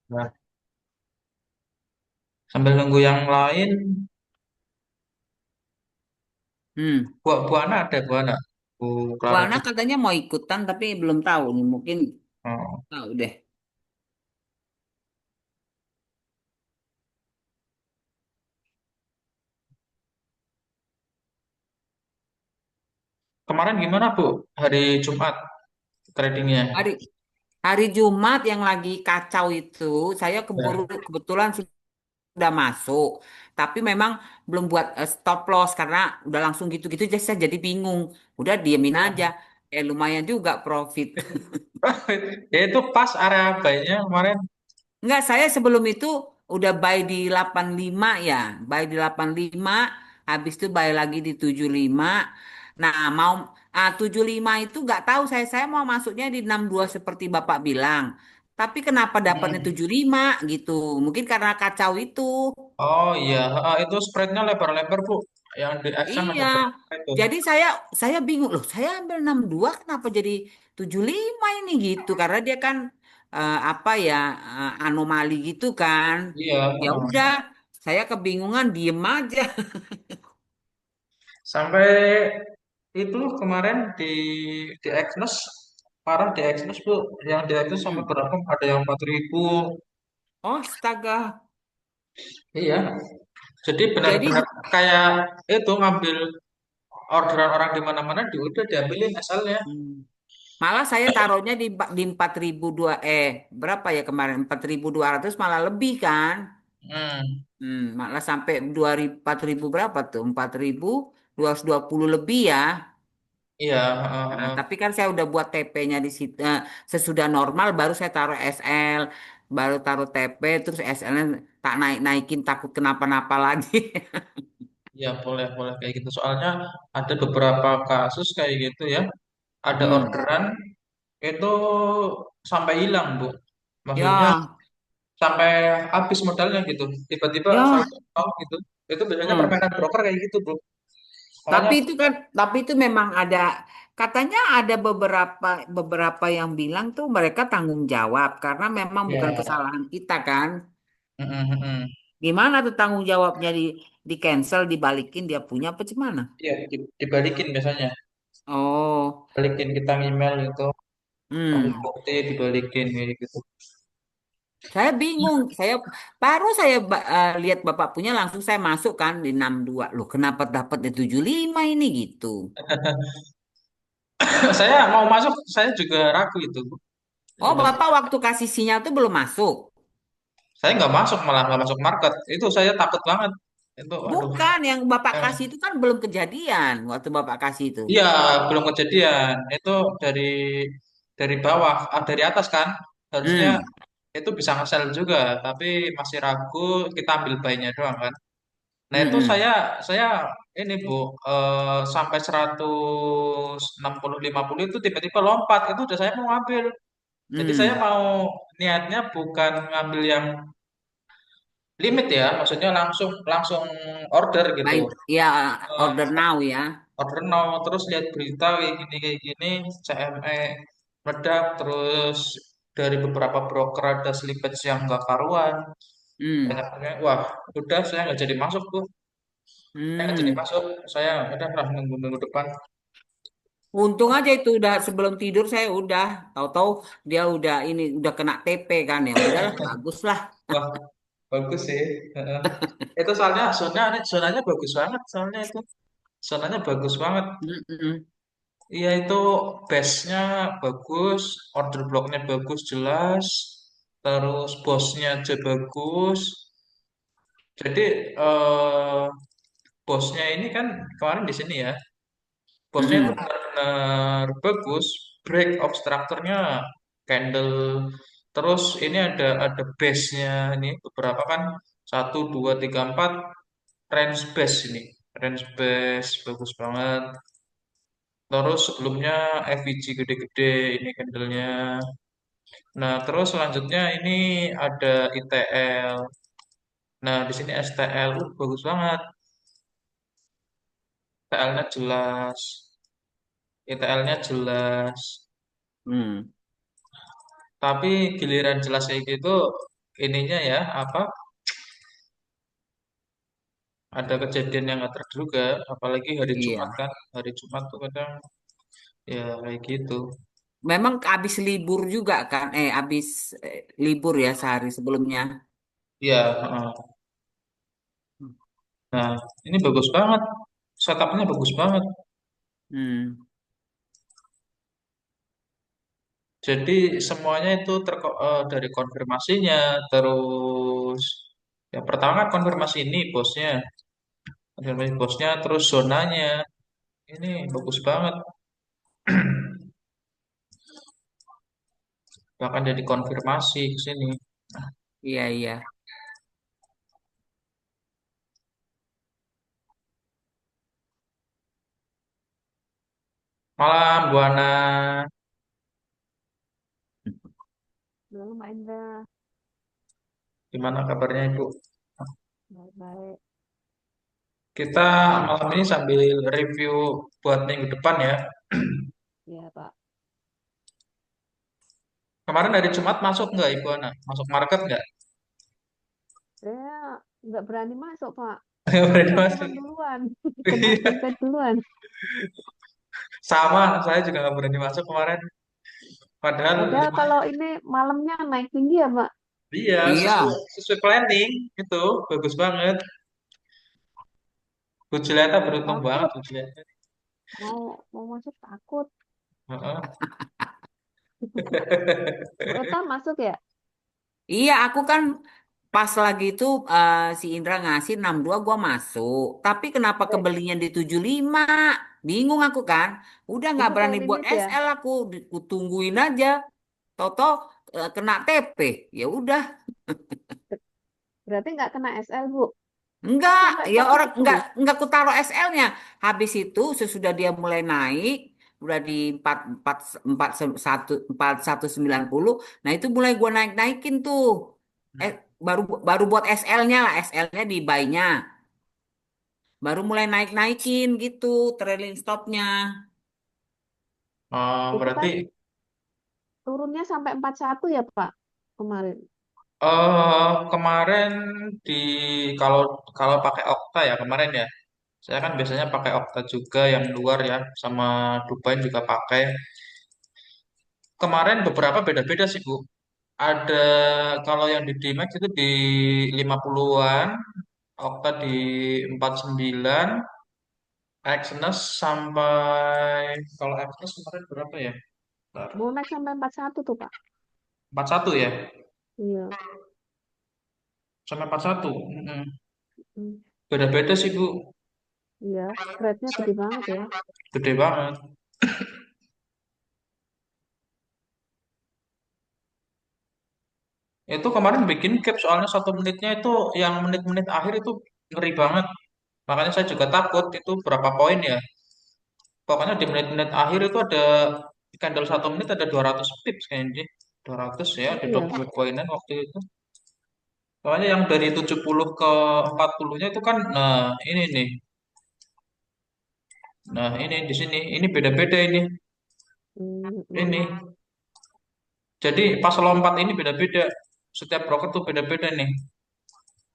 Nah, sambil nunggu yang lain, Hmm. buana ada buana. Bu Bu Clara Ana juga. katanya mau ikutan tapi belum tahu nih. Mungkin Oh. tahu deh. Kemarin gimana Bu? Hari Jumat tradingnya? Hari hari Jumat yang lagi kacau itu, saya keburu Ya. kebetulan sudah masuk. Tapi memang belum buat stop loss karena udah langsung gitu-gitu jadi saya jadi bingung. Udah diemin aja. Lumayan juga profit. Ya itu pas area buy-nya kemarin. Enggak, saya sebelum itu udah buy di 85 ya. Buy di 85, habis itu buy lagi di 75. Nah, mau 75 itu nggak tahu saya mau masuknya di 62 seperti Bapak bilang. Tapi kenapa dapatnya Hmm. 75 gitu? Mungkin karena kacau itu. Oh iya, itu spreadnya lebar-lebar Bu. Yang di Accent Iya. ada berapa itu? Jadi saya bingung loh, saya ambil 62 kenapa jadi 75 ini gitu? Karena dia kan apa ya anomali gitu kan. Iya, Ya udah, saya kebingungan diem aja. sampai itu kemarin di Exness parah di Exness Bu. Yang di Exness sampai Hmm. berapa? Ada yang 4.000. Oh, astaga. Iya, jadi benar-benar Jadi kayak itu ngambil orderan orang di mana-mana udah diambilin asalnya. hmm, malah saya taruhnya di 4.002 berapa ya kemarin? 4.200 malah lebih kan? Hmm, Malah sampai 4.000 berapa tuh? 4.220 lebih ya. iya, Nah, tapi kan saya udah buat TP-nya di situ. Sesudah normal baru saya taruh SL, baru taruh TP, terus SL-nya tak naik-naikin takut kenapa-napa lagi. iya boleh boleh kayak gitu. Soalnya ada beberapa kasus kayak gitu ya. Ada Hmm. orderan itu sampai hilang Bu. Maksudnya Ya, sampai habis modalnya gitu. Tiba-tiba ya. saldo nol gitu. Itu biasanya Hmm. permainan broker kayak gitu Bu. Makanya Tapi itu memang ada katanya ada beberapa beberapa yang bilang tuh mereka tanggung jawab karena memang bukan ya, kesalahan kita kan. mm, mm, mm. Gimana tuh tanggung jawabnya di cancel, dibalikin dia punya apa gimana? Iya, dibalikin biasanya. Oh, Balikin kita email itu, kasih hmm. bukti dibalikin kayak gitu. Saya bingung. Lihat Bapak punya langsung saya masuk kan di 62. Loh, kenapa dapatnya 75 ini gitu? Saya mau masuk, saya juga ragu itu, Bu. Oh, Itu masuk. Bapak waktu kasih sinyal tuh belum masuk. Saya nggak masuk malah nggak masuk market. Itu saya takut banget. Itu, aduh. Bukan, yang Bapak Eh, kasih itu kan belum kejadian waktu Bapak kasih itu. Iya, belum kejadian. Itu dari bawah, dari atas kan. Harusnya Hmm, itu bisa nge-sell juga, tapi masih ragu. Kita ambil buy-nya doang kan. Nah hmm, itu hmm, saya ini Bu, sampai 160 50 itu tiba-tiba lompat. Itu udah saya mau ngambil. Jadi saya hmm. mau niatnya bukan ngambil yang limit ya, maksudnya langsung langsung order gitu. Ya, Eh, order now ya. Order now terus lihat berita kayak gini CME meledak terus dari beberapa broker ada slippage yang nggak karuan. Hmm, Banyaknya, wah udah saya nggak jadi masuk tuh. Saya nggak jadi hmm. masuk. Saya udah lah nunggu minggu depan. Untung aja itu udah sebelum tidur saya udah tahu-tahu dia udah ini udah kena TP kan ya. Udahlah, bagus lah. Wah, bagus sih. Heeh. Itu soalnya zonanya bagus banget soalnya itu. Zonanya bagus banget. Mm-mm. Iya itu base-nya bagus, order blocknya bagus jelas, terus bosnya aja bagus. Jadi bosnya ini kan kemarin di sini ya, bosnya itu Mm-mm. benar-benar bagus, break of structure-nya candle, terus ini ada base-nya ini beberapa kan satu dua tiga empat range base ini, range base bagus banget. Terus sebelumnya FVG gede-gede ini candlenya. Nah, terus selanjutnya ini ada ITL. Nah, di sini STL, bagus banget. ITL-nya jelas. ITL-nya jelas. Hmm. Tapi giliran jelas kayak gitu, ininya ya apa? Ada kejadian yang nggak terduga, apalagi hari Jumat Iya. kan. Hari Jumat tuh kadang ya kayak gitu. Memang habis libur juga kan? Habis libur ya sehari sebelumnya. Iya, heeh. Nah, ini bagus banget. Setupnya bagus banget. Hmm. Jadi semuanya itu dari konfirmasinya, terus yang pertama kan konfirmasi ini bosnya, konfirmasi bosnya, terus zonanya. Ini bagus banget. Bahkan jadi konfirmasi ke sini. Iya, iya. Malam, Bu Ana. Belum ada. Gimana kabarnya Ibu? Baik-baik. Kita malam ini sambil review buat minggu depan ya. Ya, Pak. Kemarin hari Jumat masuk nggak Ibu Ana? Masuk market nggak? Saya nggak berani masuk, Pak. Nggak Soalnya berani saya masuk. pulang duluan. Kena Iya, dompet duluan. sama. Saya juga nggak berani masuk kemarin. Padahal Padahal lima, kalau ini malamnya naik tinggi ya, Pak. iya sesuai, Iya. sesuai planning itu bagus banget. Bu Julieta beruntung banget Takut. Bu Julieta. Mau mau masuk takut. Heeh. Bu Eta masuk ya? Iya, aku kan pas lagi itu si Indra ngasih 62 gua masuk. Tapi kenapa Eh, kebelinya di 75? Bingung aku kan. Udah nggak itu berani kalau buat limit ya. SL aku, tungguin aja. Toto kena TP. Ya udah. Berarti nggak kena SL, Bu. Kan Enggak, sampai ya orang 41. enggak ku taruh SL-nya. Habis itu sesudah dia mulai naik, udah di 4190. Nah, itu mulai gua naik-naikin tuh. Eh baru baru buat SL-nya lah, SL-nya di buy-nya. Baru mulai naik-naikin gitu trailing stop-nya. Oh, Itu berarti kan turunnya sampai 41 ya, Pak, kemarin. kemarin di kalau kalau pakai Okta ya kemarin ya. Saya kan biasanya pakai Okta juga yang luar ya, sama Dubai juga pakai. Kemarin beberapa beda-beda sih Bu. Ada kalau yang di D-Max itu di 50-an, Okta di 49, Exynos sampai kalau Exynos kemarin berapa ya? Bentar. Mau naik sampai 41 tuh, Pak. 41 ya? Iya. Sampai 41. Hmm. Beda-beda sih Bu. Iya, spreadnya gede banget ya. Gede banget. Itu kemarin bikin cap soalnya 1 menitnya itu yang menit-menit akhir itu ngeri banget. Makanya saya juga takut itu berapa poin ya. Pokoknya di menit-menit akhir itu ada candle 1 menit ada 200 pips kayaknya. 200 ya, Oh ada iya. 20 poinan waktu itu. Soalnya yang dari 70 ke 40-nya itu kan, nah ini nih. Nah ini di sini, ini beda-beda ini. Hmm, Ini. hmm. Jadi pas lompat ini beda-beda. Setiap broker tuh beda-beda nih.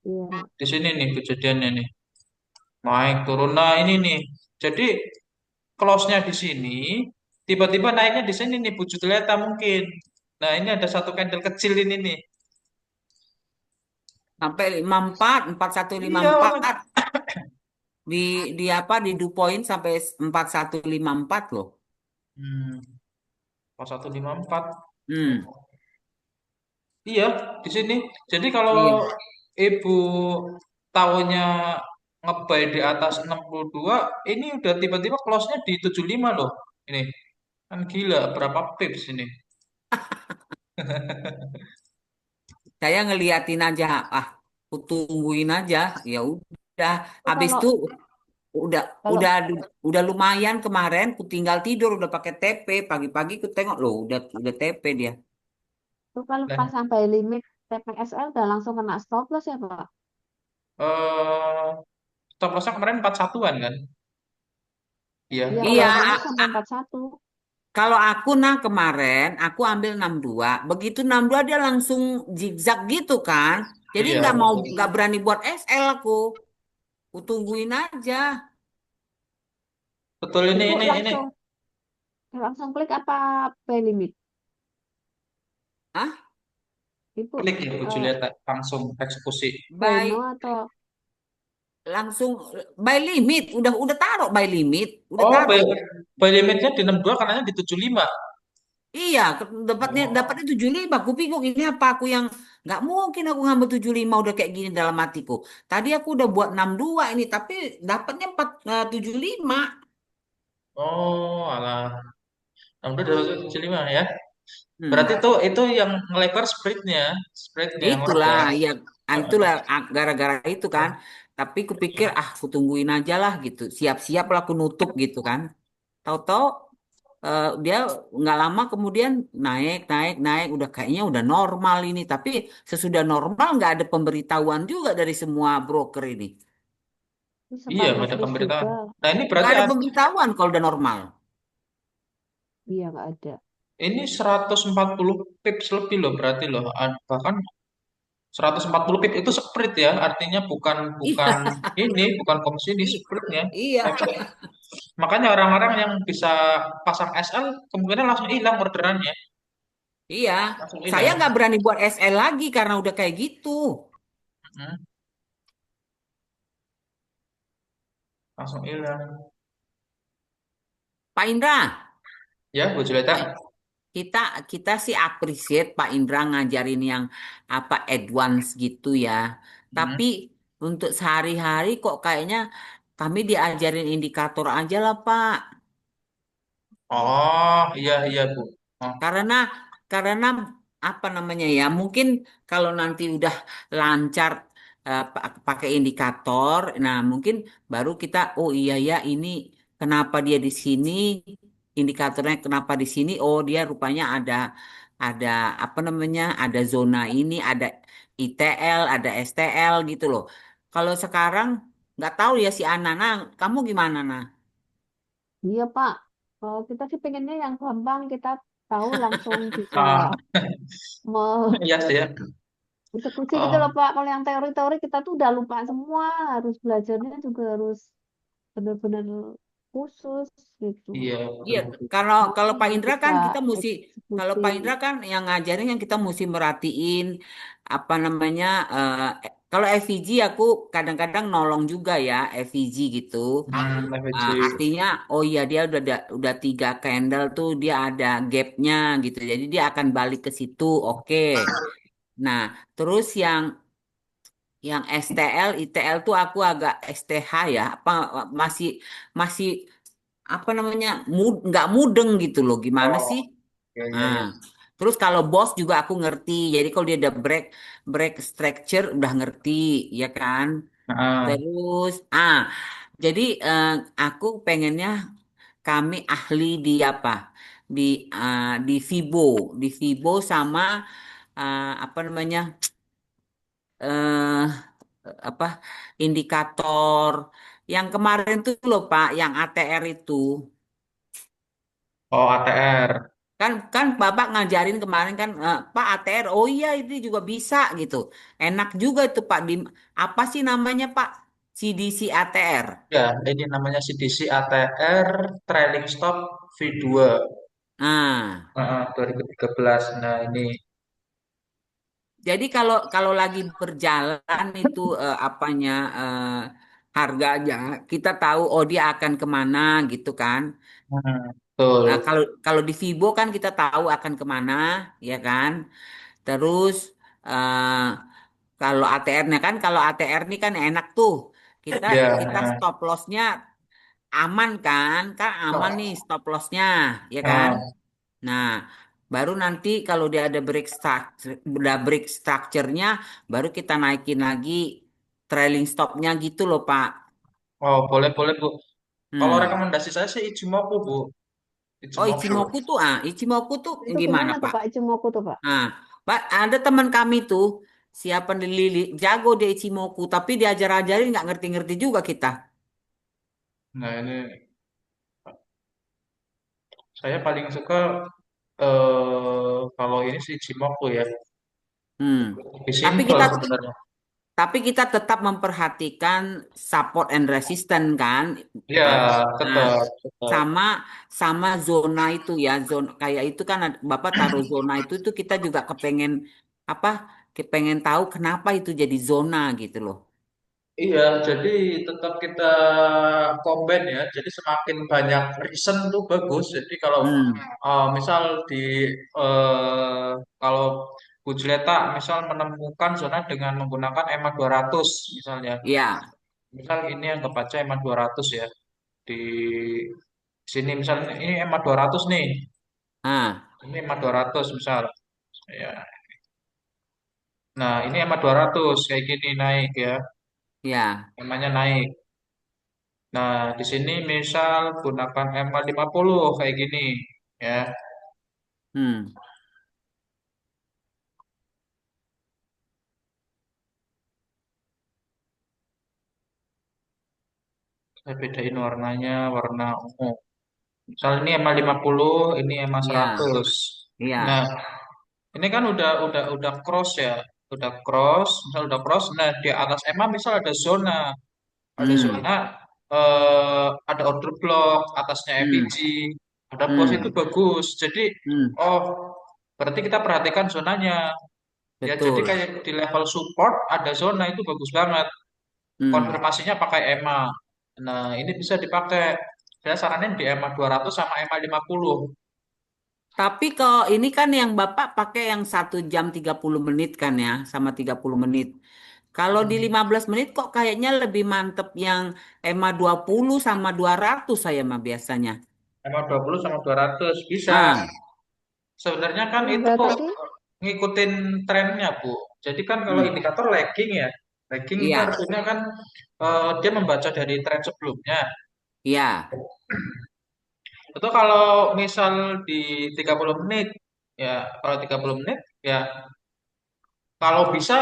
Iya. Di sini nih kejadiannya nih. Naik turun. Nah ini nih. Jadi close-nya di sini, tiba-tiba naiknya di sini nih, Bu Julieta mungkin. Nah ini ada satu candle kecil ini nih. Sampai 54, Iya, 4154 di apa di point sampai 4154 loh. hmm, 4154. Hmm. Iya, di sini. Jadi kalau Iya. Ibu tahunya ngebuy di atas 62, ini udah tiba-tiba close-nya di 75 loh. Ini kan gila, berapa pips ini? Saya ngeliatin aja, ah, aku tungguin aja. Ya udah, Itu habis kalau itu udah kalau udah udah lumayan kemarin. Ku tinggal tidur, udah pakai TP. Pagi-pagi ku tengok loh, udah TP dia. itu kalau pas Nah, sampai limit TPSL udah langsung kena stop loss ya, Pak. eh stop loss-nya kemarin 41-an kan? Iya, Iya, Iya, kalau limit sampai 41. Kalau aku nah kemarin aku ambil 62. Begitu 62 dia langsung zigzag gitu kan. Jadi Iya, nggak berani buat SL aku. Aku tungguin aja. betul ini Ibu ini langsung langsung klik apa pay limit? Ah, Ibu klik ya Bu eh, Julieta langsung eksekusi. buy now by atau langsung by limit. Udah taruh by limit. Udah Oh, taruh. by limitnya di 62 karenanya di 75. Iya, dapatnya Oh, 75. Aku bingung ini apa aku yang nggak mungkin aku ngambil 75 udah kayak gini dalam hatiku. Tadi aku udah buat 62 ini tapi dapatnya 75. oh, alah. 62 dari 75 ya. Berarti Hmm. itu yang ngelebar spreadnya yang Itulah, lebar. ya, itulah gara-gara itu kan. Tapi kupikir aku tungguin aja lah gitu. Siap-siap lah aku nutup gitu kan. Tahu-tahu dia nggak lama kemudian naik, naik, naik. Udah kayaknya udah normal ini. Tapi sesudah normal nggak ada pemberitahuan juga dari semua broker ini. Iya, sempat nggak ada nge-freeze pemberitahuan. juga? Nah, ini Nggak berarti ada pemberitahuan kalau udah normal. Iya nggak ada. ini 140 pips lebih loh berarti loh. Bahkan 140 pip itu split ya, artinya bukan bukan Iya, ini, bukan komisi ini i- splitnya. iya, Makanya orang-orang yang bisa pasang SL kemungkinan langsung hilang orderannya, iya. langsung Saya hilang. nggak berani buat SL lagi karena udah kayak gitu. Hmm, langsung hilang. Pak Indra, Ya, Bu Pak, Juleta. kita kita sih appreciate Pak Indra ngajarin yang apa advance gitu ya. Hmm. Tapi untuk sehari-hari kok kayaknya kami diajarin indikator aja lah Pak. Oh, iya iya Bu. Oh, Karena karena apa namanya ya? Mungkin kalau nanti udah lancar pakai indikator, nah mungkin baru kita oh iya ya ini kenapa dia di sini, indikatornya kenapa di sini? Oh dia rupanya ada apa namanya? Ada zona ini, ada ITL, ada STL gitu loh. Kalau sekarang nggak tahu ya si Anana, kamu gimana nah? Iya Pak. Kalau kita sih pengennya yang gampang kita tahu langsung bisa ah, iya sih ya. eksekusi gitu loh Oh, Pak. Kalau yang teori-teori kita tuh udah lupa semua. Harus belajarnya juga harus benar-benar khusus gitu. iya Iya, betul. kalau kalau Baru Pak Indra bisa kan kita mesti kalau eksekusi. Pak Indra kan yang ngajarin yang kita mesti merhatiin apa namanya kalau FVG aku kadang-kadang nolong juga ya FVG gitu. Leverage. Artinya oh iya dia udah 3 candle tuh dia ada gapnya gitu. Jadi dia akan balik ke situ. Oke. Nah, terus yang STL, ITL tuh aku agak STH ya, apa masih masih apa namanya nggak mudeng gitu loh gimana Oh, sih. iya iya Nah iya. terus kalau bos juga aku ngerti jadi kalau dia ada break break structure udah ngerti ya kan. Nah, Terus jadi aku pengennya kami ahli di apa di di Fibo, sama apa namanya eh apa indikator yang kemarin tuh loh Pak yang ATR itu. oh ATR. Kan kan Bapak ngajarin kemarin kan Pak ATR. Oh iya itu juga bisa gitu. Enak juga itu Pak di apa sih namanya Pak? CDC ATR. Ya, ini namanya CDC ATR trailing stop V2 Nah, 2013. Nah, ini jadi kalau kalau lagi berjalan itu apanya harganya kita tahu oh dia akan kemana gitu kan. betul. Kalau kalau di Vibo kan kita tahu akan kemana, ya kan? Terus eh, kalau ATR-nya kan, kalau ATR ini kan enak tuh. Kita Ya, kita stop loss-nya aman kan? Kan aman nih stop loss-nya, ya kan? nah, Nah, baru nanti kalau dia ada break structure, udah break structure-nya, baru kita naikin lagi trailing stop-nya gitu loh, Pak. oh boleh boleh Bu. Kalau Hmm. rekomendasi saya sih Ichimoku Bu. Oh, Ichimoku. Ichimoku tuh Itu gimana, gimana tuh Pak? Pak Ichimoku tuh Pak? Nah, Pak, ada teman kami tuh, siapa di Lili, jago dia Ichimoku, tapi diajar-ajarin nggak ngerti-ngerti juga kita. Nah, ini Saya paling suka kalau ini sih Jimoku ya. Hmm. Lebih Tapi simple kita sebenarnya. tapi kita tetap memperhatikan support and resistance kan. Ya, Eh, nah, tetap, tetap. sama sama zona itu ya, zona kayak itu kan Bapak taruh zona itu kita juga kepengen apa? Kepengen tahu kenapa itu jadi zona gitu loh. Iya, jadi tetap kita combine ya. Jadi semakin banyak reason tuh bagus. Jadi kalau Hmm, misal eh, kalau Bu Juleta misal menemukan zona dengan menggunakan EMA 200 misalnya. ya. Misal ini anggap aja EMA 200 ya. Di sini misalnya ini EMA 200 nih. Ah, Ini EMA 200 misal. Ya. Nah, ini EMA 200 kayak gini naik ya. ya. EMA-nya naik. Nah, di sini misal gunakan MA50 kayak gini ya. Hmm, Saya bedain warnanya warna ungu. Misal ini MA50, ini ya. MA100. Nah, Ya. ini kan udah cross ya. Udah cross, misal udah cross. Nah, di atas MA misal ada zona. Ada Hmm, zona ada order block, atasnya hmm, EPG, ada pos itu hmm, bagus. Jadi hmm. oh, berarti kita perhatikan zonanya. Ya, jadi Betul. kayak di level support ada zona itu bagus banget. Hmm. Konfirmasinya pakai EMA. Nah, ini bisa dipakai. Saya saranin di EMA 200 sama EMA 50. Tapi kalau ini kan yang Bapak pakai yang 1 jam 30 menit kan ya, sama 30 menit. Kalau di 15 menit kok kayaknya lebih mantep yang EMA 20 sama 200 saya mah biasanya. EMA 20 sama 200 bisa. Ah, Sebenarnya kan itu Enggak tadi. ngikutin trennya, Bu. Jadi kan kalau hmm, indikator lagging ya. Lagging itu iya, artinya kan dia membaca dari tren sebelumnya. iya, Itu kalau misal di 30 menit, ya kalau 30 menit, ya kalau bisa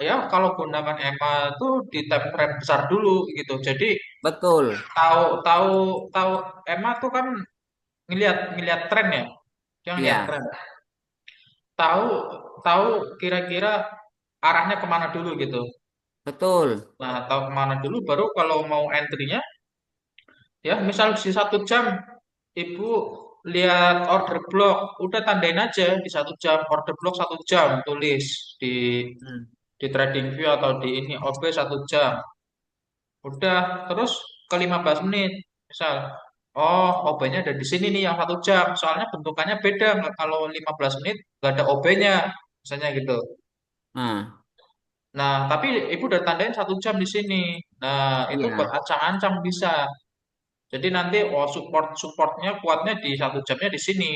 ya kalau gunakan EMA itu di time frame besar dulu gitu. Jadi betul. tahu tahu tahu EMA tuh kan ngelihat ngelihat tren ya. Dia ngelihat Iya, tren. Tahu tahu kira-kira arahnya kemana dulu gitu. betul. Nah, tahu kemana dulu baru kalau mau entry-nya ya misal di 1 jam Ibu lihat order block, udah tandain aja di 1 jam, order block 1 jam, tulis di Hmm, di TradingView atau di ini OB 1 jam. Udah, terus ke 15 menit, misal, oh OB-nya ada di sini nih yang 1 jam, soalnya bentukannya beda, kalau 15 menit nggak ada OB-nya, misalnya gitu. ah, Nah, tapi ibu udah tandain 1 jam di sini. Nah, itu buat iya, ancang-ancang bisa. Jadi nanti oh supportnya kuatnya di 1 jamnya di sini.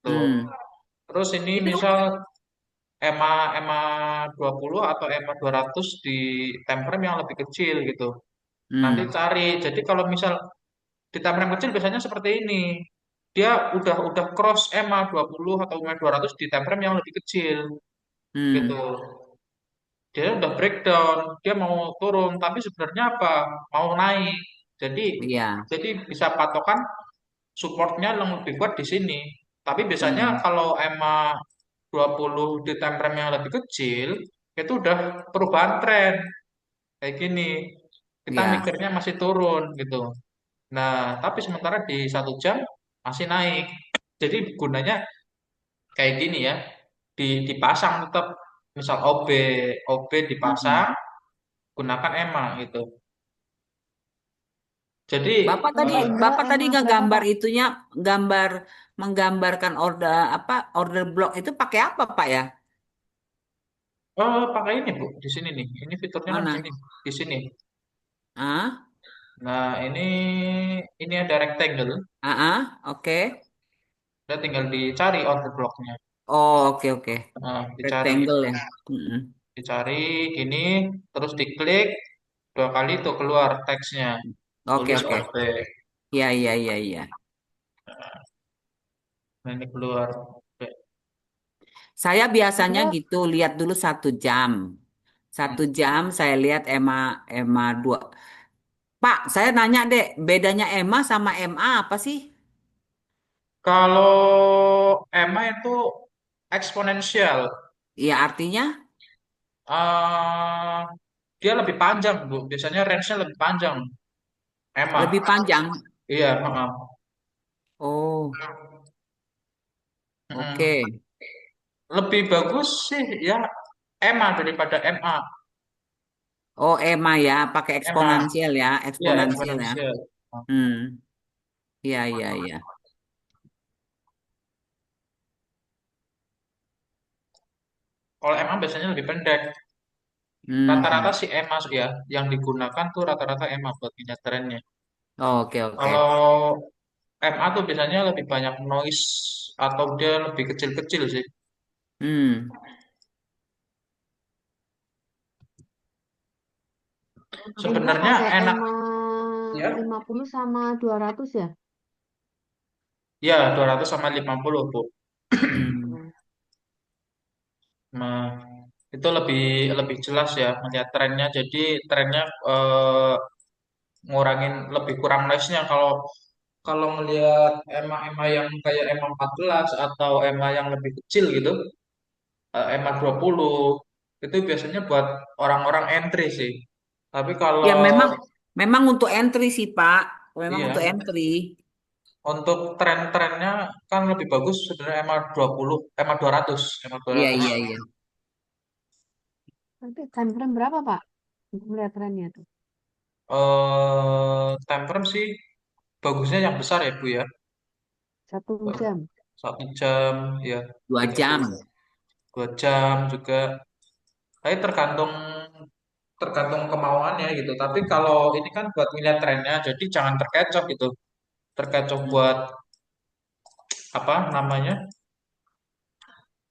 Tuh. hmm, Terus ini itu, misal EMA 20 atau EMA 200 di time frame yang lebih kecil gitu. Nanti hmm, cari. Jadi kalau misal di time frame kecil biasanya seperti ini. Dia udah cross EMA 20 atau EMA 200 di time frame yang lebih kecil gitu. hmm, Dia udah breakdown, dia mau turun, tapi sebenarnya apa? Mau naik. Jadi iya, jadi bisa patokan supportnya yang lebih kuat di sini. Tapi biasanya hmm, kalau EMA 20 di time frame yang lebih kecil, itu udah perubahan tren. Kayak gini. Kita iya, mikirnya masih turun gitu. Nah, tapi sementara di 1 jam masih naik. Jadi gunanya kayak gini ya. Dipasang tetap misal OB hmm. dipasang, gunakan EMA gitu. Jadi Bapak tadi Kalau enggak Bapak tadi emang berapa ngegambar Kak? itunya gambar menggambarkan order apa order block itu pakai apa Pak ya? oh pakai ini Bu, di sini nih. Ini fiturnya kan di sini, Mana? di sini. Ah, Nah, ini ada rectangle. oke. Udah tinggal dicari order blocknya. Oh, oke oke. Nah, dicari, Rectangle ya. Mm-mm. dicari gini, terus diklik 2 kali tuh keluar teksnya, Oke tulis oke. OP. Iya iya iya iya. Nah, ini keluar. Oke. Saya biasanya Enggak, gitu lihat dulu 1 jam. Hmm. 1 jam saya lihat EMA EMA 2. Pak, saya nanya deh, bedanya EMA sama MA apa sih? Kalau EMA itu eksponensial. Iya, artinya eh Dia lebih panjang, Bu. Biasanya range-nya lebih panjang. EMA. lebih panjang. Iya, heeh. Oh, Mm-mm. oke. Lebih bagus sih ya EMA daripada MA. Oh, EMA ya, pakai EMA, eksponensial ya, ya eksponensial ya. eksponensial. Hmm, iya, iya, iya. Kalau MA biasanya lebih pendek. Rata-rata Hmm, sih EMA ya, yang digunakan tuh rata-rata EMA buat minyak trennya. oke, oke. Kalau MA tuh biasanya lebih banyak noise atau dia lebih kecil-kecil sih. Hmm, Hendra Sebenarnya pakai enak EMA ya. 50 sama 200 ya? Ya, 200 sama 50 Bu. hmm. Hmm. Nah, itu lebih lebih jelas ya melihat trennya. Jadi trennya ngurangin lebih kurang noise-nya. Kalau kalau ngelihat EMA-EMA yang kayak EMA 14 atau EMA yang lebih kecil gitu, EMA 20 itu biasanya buat orang-orang entry sih. Tapi Ya, kalau memang untuk entry sih, Pak. Memang untuk iya, entry. untuk tren-trennya kan lebih bagus sebenarnya EMA 20, EMA 200, EMA Iya, 200. iya, iya. Nanti time frame berapa, Pak? Untuk melihat trennya tuh. Time frame sih bagusnya yang besar ya Bu ya. 1 jam. 1 jam ya, 2 jam. 2 jam juga. Tapi tergantung tergantung kemauannya gitu. Tapi kalau ini kan buat ngeliat trennya, jadi jangan terkecoh gitu. Terkecoh buat apa namanya?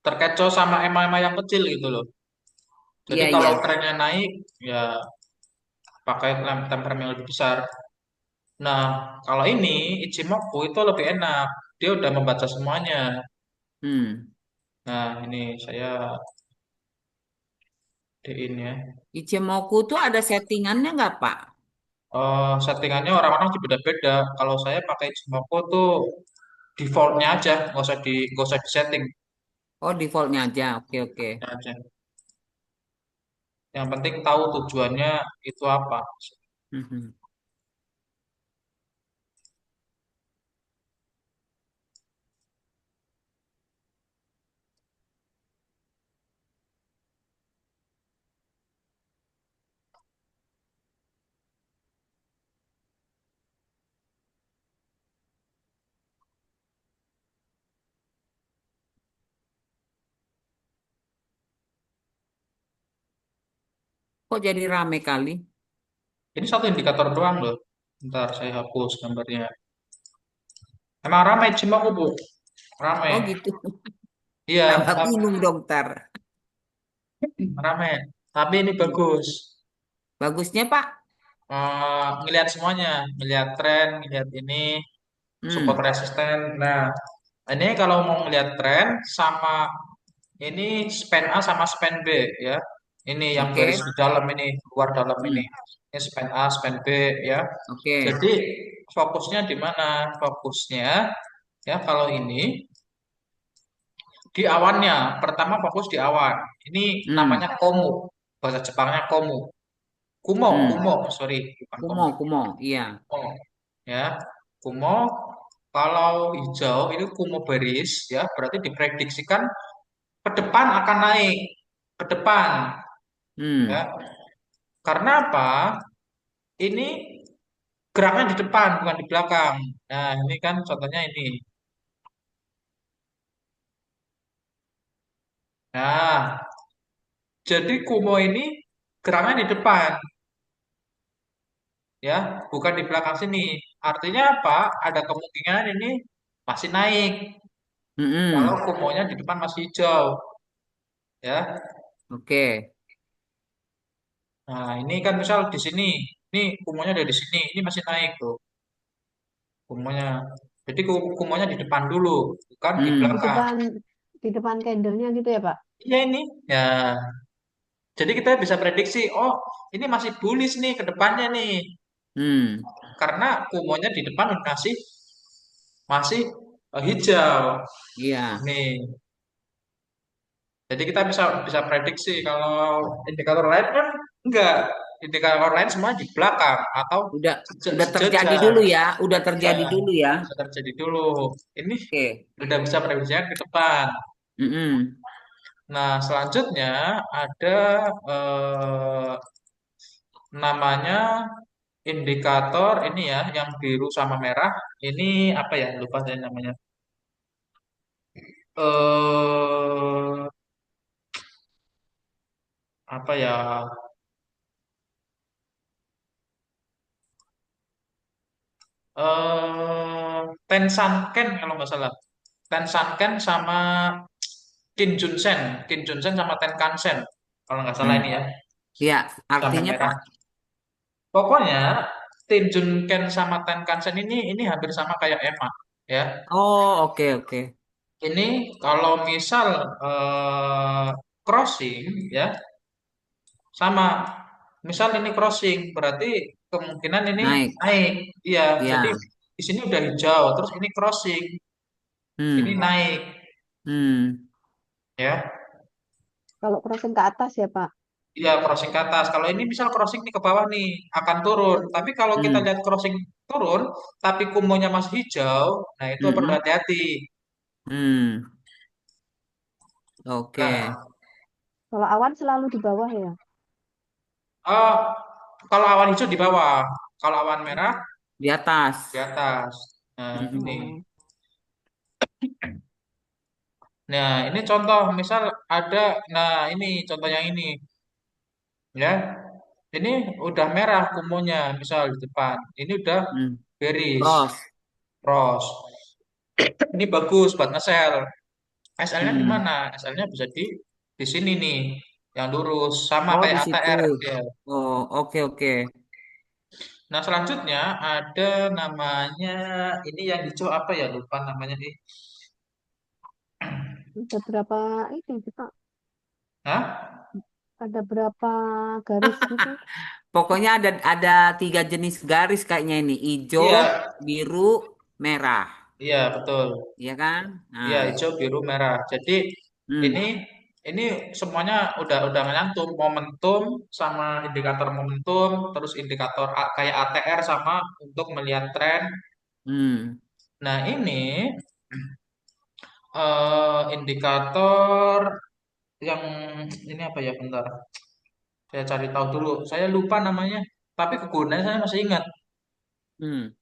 Terkecoh sama ema-ema yang kecil gitu loh. Jadi Iya, iya. kalau trennya naik, ya pakai temperament yang lebih besar. Nah, kalau ini Ichimoku itu lebih enak. Dia udah membaca semuanya. Hmm. Nah, ini saya diin ya. Ichimoku tuh ada settingannya nggak, Pak? Settingannya orang-orang sih beda-beda. Kalau saya pakai Ichimoku tuh defaultnya aja, nggak usah disetting Oh, defaultnya aja. Oke, oke. aja. Yang penting tahu tujuannya itu apa. Mhm. Kok jadi rame kali? Ini satu indikator doang loh. Ntar saya hapus gambarnya. Emang ramai Cimaku, Bu. Oh, Ramai. gitu. Iya, Tambah bingung, dokter. ramai. Tapi ini bagus. Bagusnya, Pak? Ngelihat semuanya, ngelihat tren, ngelihat ini support Hmm. resisten. Nah, ini kalau mau ngelihat tren sama ini span A sama span B ya. Ini yang garis Oke. di dalam ini, luar dalam ini. Hmm. Ini span A, span B ya. Oke. Jadi fokusnya di mana? Fokusnya ya kalau ini di awannya. Pertama fokus di awan. Ini namanya Hmm. komu. Bahasa Jepangnya komu. Kumo, Hmm. kumo, sorry, bukan Kumo, komu. kumo. Iya. Kumo, ya. Kumo kalau hijau itu kumo bearish ya, berarti diprediksikan ke depan akan naik. Ke depan Hmm. ya. Karena apa? Ini geraknya di depan bukan di belakang. Nah, ini kan contohnya ini. Nah, jadi kumo ini geraknya di depan ya, bukan di belakang sini. Artinya apa? Ada kemungkinan ini masih naik kalau Hmm. kumonya di depan masih hijau ya. Oke. Nah, ini kan misal di sini, ini kumonya ada di sini, ini masih naik tuh kumonya. Jadi kumonya di depan dulu, bukan di Hmm. Di belakang. depan di depan candlenya gitu ya, Pak? Iya ini. Ya, jadi kita bisa prediksi, oh ini masih bullish nih ke depannya nih. Hmm. Karena kumonya di depan masih masih hijau. Iya. Nih, jadi kita bisa bisa prediksi kalau indikator lain kan enggak. Indikator lain semua di belakang atau Udah udah terjadi sejajar. dulu ya. Udah Iya, terjadi dulu ya. bisa terjadi dulu. Ini Oke. udah bisa prediksinya ke depan. Mm-mm. Nah, selanjutnya ada namanya indikator ini ya, yang biru sama merah. Ini apa ya? Lupa saya namanya. Eh apa ya? Tensan-ken kalau nggak salah. Tensan-ken sama Kim Junsen. Kim Junsen sama Tenkan-sen. Kalau nggak salah Hmm. ini ya. Ya, Sama artinya Pak. merah. Pokoknya Tim Junken sama Tenkan-sen ini hampir sama kayak Emma ya. Oh, oke oke. Ini kalau misal crossing ya sama. Misal ini crossing berarti kemungkinan ini Naik. naik. Iya, jadi Ya. di sini udah hijau, terus ini crossing, ini Hmm. naik Hmm. ya. Kalau crossing ke atas ya, Pak. Iya, crossing ke atas. Kalau ini misal crossing nih ke bawah nih akan turun. Tapi kalau kita Hmm. lihat crossing turun tapi kumonya masih hijau, nah itu perlu Mm-mm. hati-hati. Hmm. Oke. Nah, Kalau awan selalu di bawah ya. eh, kalau awan hijau di bawah, kalau awan merah Di atas. di atas. Nah, ini. Mhm. Oh, Nah, ini contoh misal ada, nah ini contoh yang ini ya. Ini udah merah kumonya misal di depan. Ini udah Hmm. bearish, Cross. cross. Ini bagus buat nge-sell. SL-nya di Hmm. mana? SL-nya bisa di sini nih, yang lurus sama Oh, kayak di situ. ATR ya. Oh, oke oke. Nah, selanjutnya ada namanya ini yang hijau apa ya? Lupa namanya nih. ada berapa ini, Pak? Hah? Ada berapa garis gitu? Pokoknya ada tiga jenis garis kayaknya ini. Hijau, Iya, biru, merah. iya betul. Iya kan? Iya, Nah. hijau, biru, merah. Jadi ini Hmm. ini semuanya udah nyantum momentum sama indikator momentum, terus indikator kayak ATR sama untuk melihat tren. Hmm. Nah, ini indikator yang ini apa ya? Bentar, saya cari tahu dulu. Saya lupa namanya, tapi kegunaannya saya masih ingat. Hmm.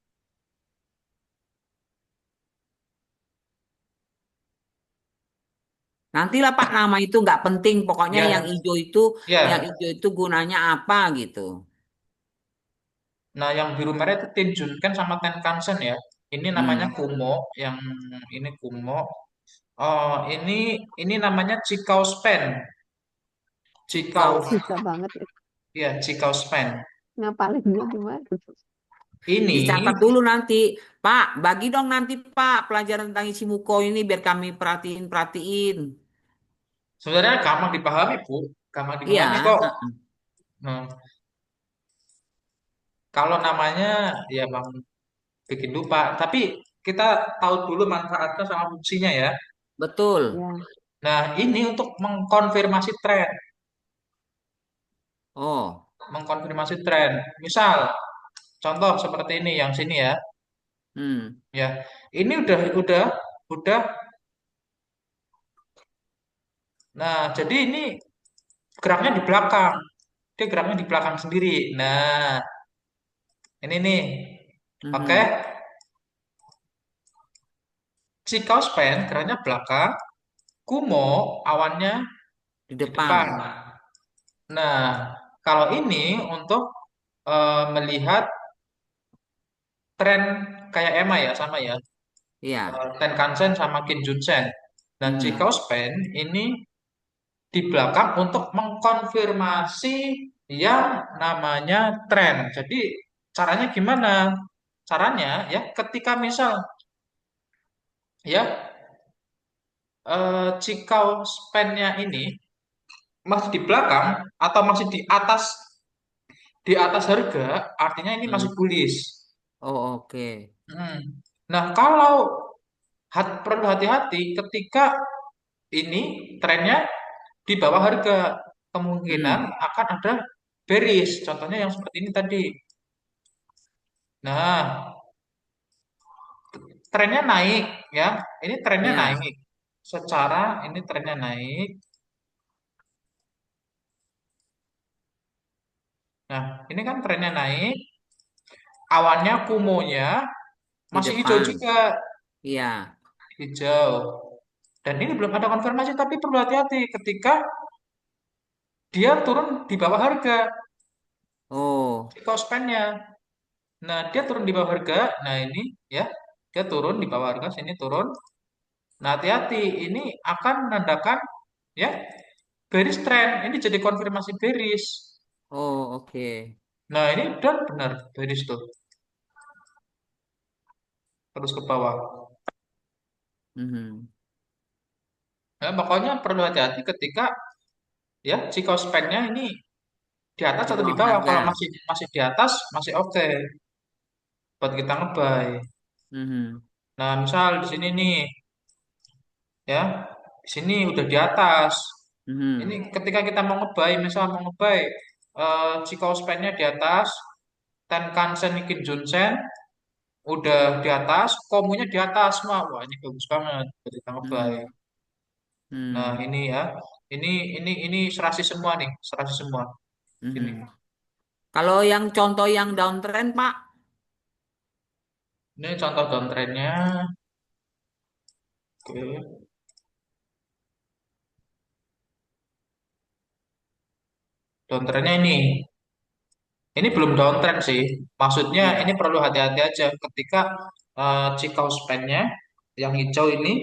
Nantilah Pak nama itu nggak penting. Pokoknya Ya, yang ya. hijau itu gunanya apa gitu. Nah, yang biru merah itu Tenjunken sama Tenkan-sen ya. Ini namanya Hmm. Kumo, yang ini Kumo. Oh, ini namanya Cikau Span. Kau Cikau, Susah banget ya. ya Cikau Span. Ngapalinnya gimana? Ini dicatat dulu nanti. Pak, bagi dong nanti Pak pelajaran tentang Ichimuko ini biar kami perhatiin. sebenarnya gampang dipahami, Bu. Gampang Iya. dipahami kok. Heeh. Nah, kalau namanya ya Bang bikin lupa. Tapi kita tahu dulu manfaatnya sama fungsinya ya. Betul. Ya, Nah, ini untuk mengkonfirmasi tren. Oh. Mengkonfirmasi tren. Misal, contoh seperti ini yang sini ya. Hmm. Ya, ini udah. Nah, jadi ini geraknya di belakang. Dia geraknya di belakang sendiri. Nah, ini nih. Oke. Mhm. Si kaos pen geraknya belakang. Kumo awannya Di di depan. depan. Nah, kalau ini untuk melihat tren kayak EMA ya, sama ya. Iya. Tenkan-sen sama Kijun-sen. Dan Hmm. Chikou Span ini di belakang untuk mengkonfirmasi yang namanya tren. Jadi caranya gimana? Caranya ya ketika misal ya Cikau span-nya ini masih di belakang atau masih di atas harga, artinya ini masih Hmm. bullish. Oh, oke. Hmm. Nah, kalau Perlu hati-hati ketika ini trennya di bawah harga, kemungkinan Hmm, akan ada bearish. Contohnya yang seperti ini tadi. Nah, trennya naik ya. Ini trennya ya, naik. Secara ini trennya naik. Nah, ini kan trennya naik. Awannya kumonya di masih hijau depan. juga, Iya. hijau. Dan ini belum ada konfirmasi, tapi perlu hati-hati ketika dia turun di bawah harga, Oh, si cost nya. Nah, dia turun di bawah harga. Nah, ini ya, dia turun di bawah harga, sini turun. Nah, hati-hati, ini akan menandakan ya bearish trend. Ini jadi konfirmasi bearish. oh, oke. Nah, ini dan benar bearish tuh, terus ke bawah. Mhm. Nah, pokoknya perlu hati-hati ketika ya si cost nya ini di atas Di atau di bawah bawah. harga. Kalau masih masih di atas masih oke buat kita ngebuy. Mhm. Nah, misal di sini nih ya, di sini udah di atas. Ini Mhm. ketika kita mau ngebuy, misal mau ngebuy Chikou span-nya di atas, Tenkan-sen, Kijun-sen udah di atas, Komunya di atas semua. Wah, ini bagus banget buat kita ngebuy. Mhm. Nah, Mhm. ini ya. Ini serasi semua nih, serasi semua. Sini. Mhm. Kalau yang contoh yang downtrend, Pak, Ini contoh downtrend-nya. Oke. Downtrend-nya ini. Ini belum downtrend sih. Maksudnya ini ya, perlu hati-hati aja ketika Chikou span-nya yang hijau ini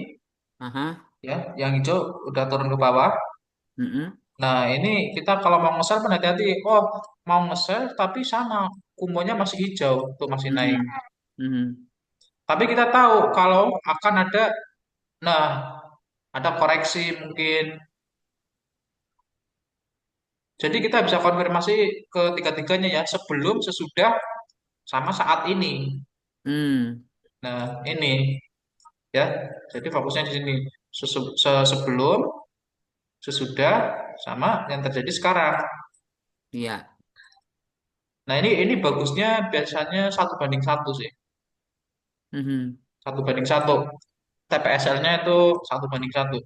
aha, ya, yang hijau udah turun ke bawah. mhm, Nah, ini kita kalau mau nge-sell pun hati-hati. Oh, mau nge-sell tapi sama kumonya masih hijau, tuh masih naik. mhm, mhm, Tapi kita tahu kalau akan ada, nah, ada koreksi mungkin. Jadi kita bisa konfirmasi ke tiga-tiganya ya, sebelum, sesudah, sama saat ini. hmm, Nah, ini ya. Jadi fokusnya di sini. Sebelum, sesudah, sama yang terjadi sekarang. iya, Nah, ini bagusnya biasanya satu banding satu sih. mhm. Satu banding satu. TPSL-nya itu satu banding satu.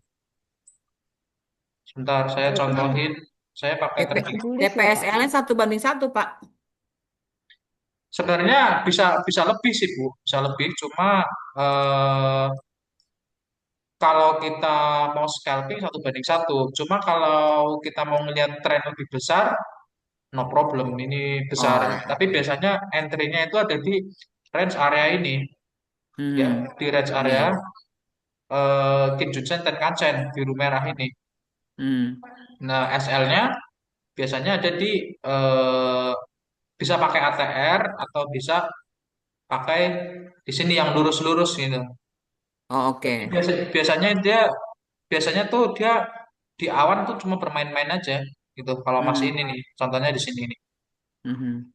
Sebentar, saya Berarti contohin. Saya pakai TP, tracking. ditulis ya Pak ya. TPSL-nya 1:1, Pak. Sebenarnya bisa bisa lebih sih Bu, bisa lebih. Cuma eh, kalau kita mau scalping satu banding satu. Cuma kalau kita mau ngelihat tren lebih besar, no problem. Ini besar. Oh, Tapi biasanya entry-nya itu ada di range area ini, ya, mhm, di range area iya, Kinjutsen Tenkan-sen biru merah ini. hmm, Nah, SL-nya biasanya ada di eh, bisa pakai ATR atau bisa pakai di sini yang lurus-lurus gitu. oh, Jadi oke, biasanya tuh dia di awan tuh cuma bermain-main aja gitu. Kalau masih ini hmm, nih, contohnya di sini nih. mhm,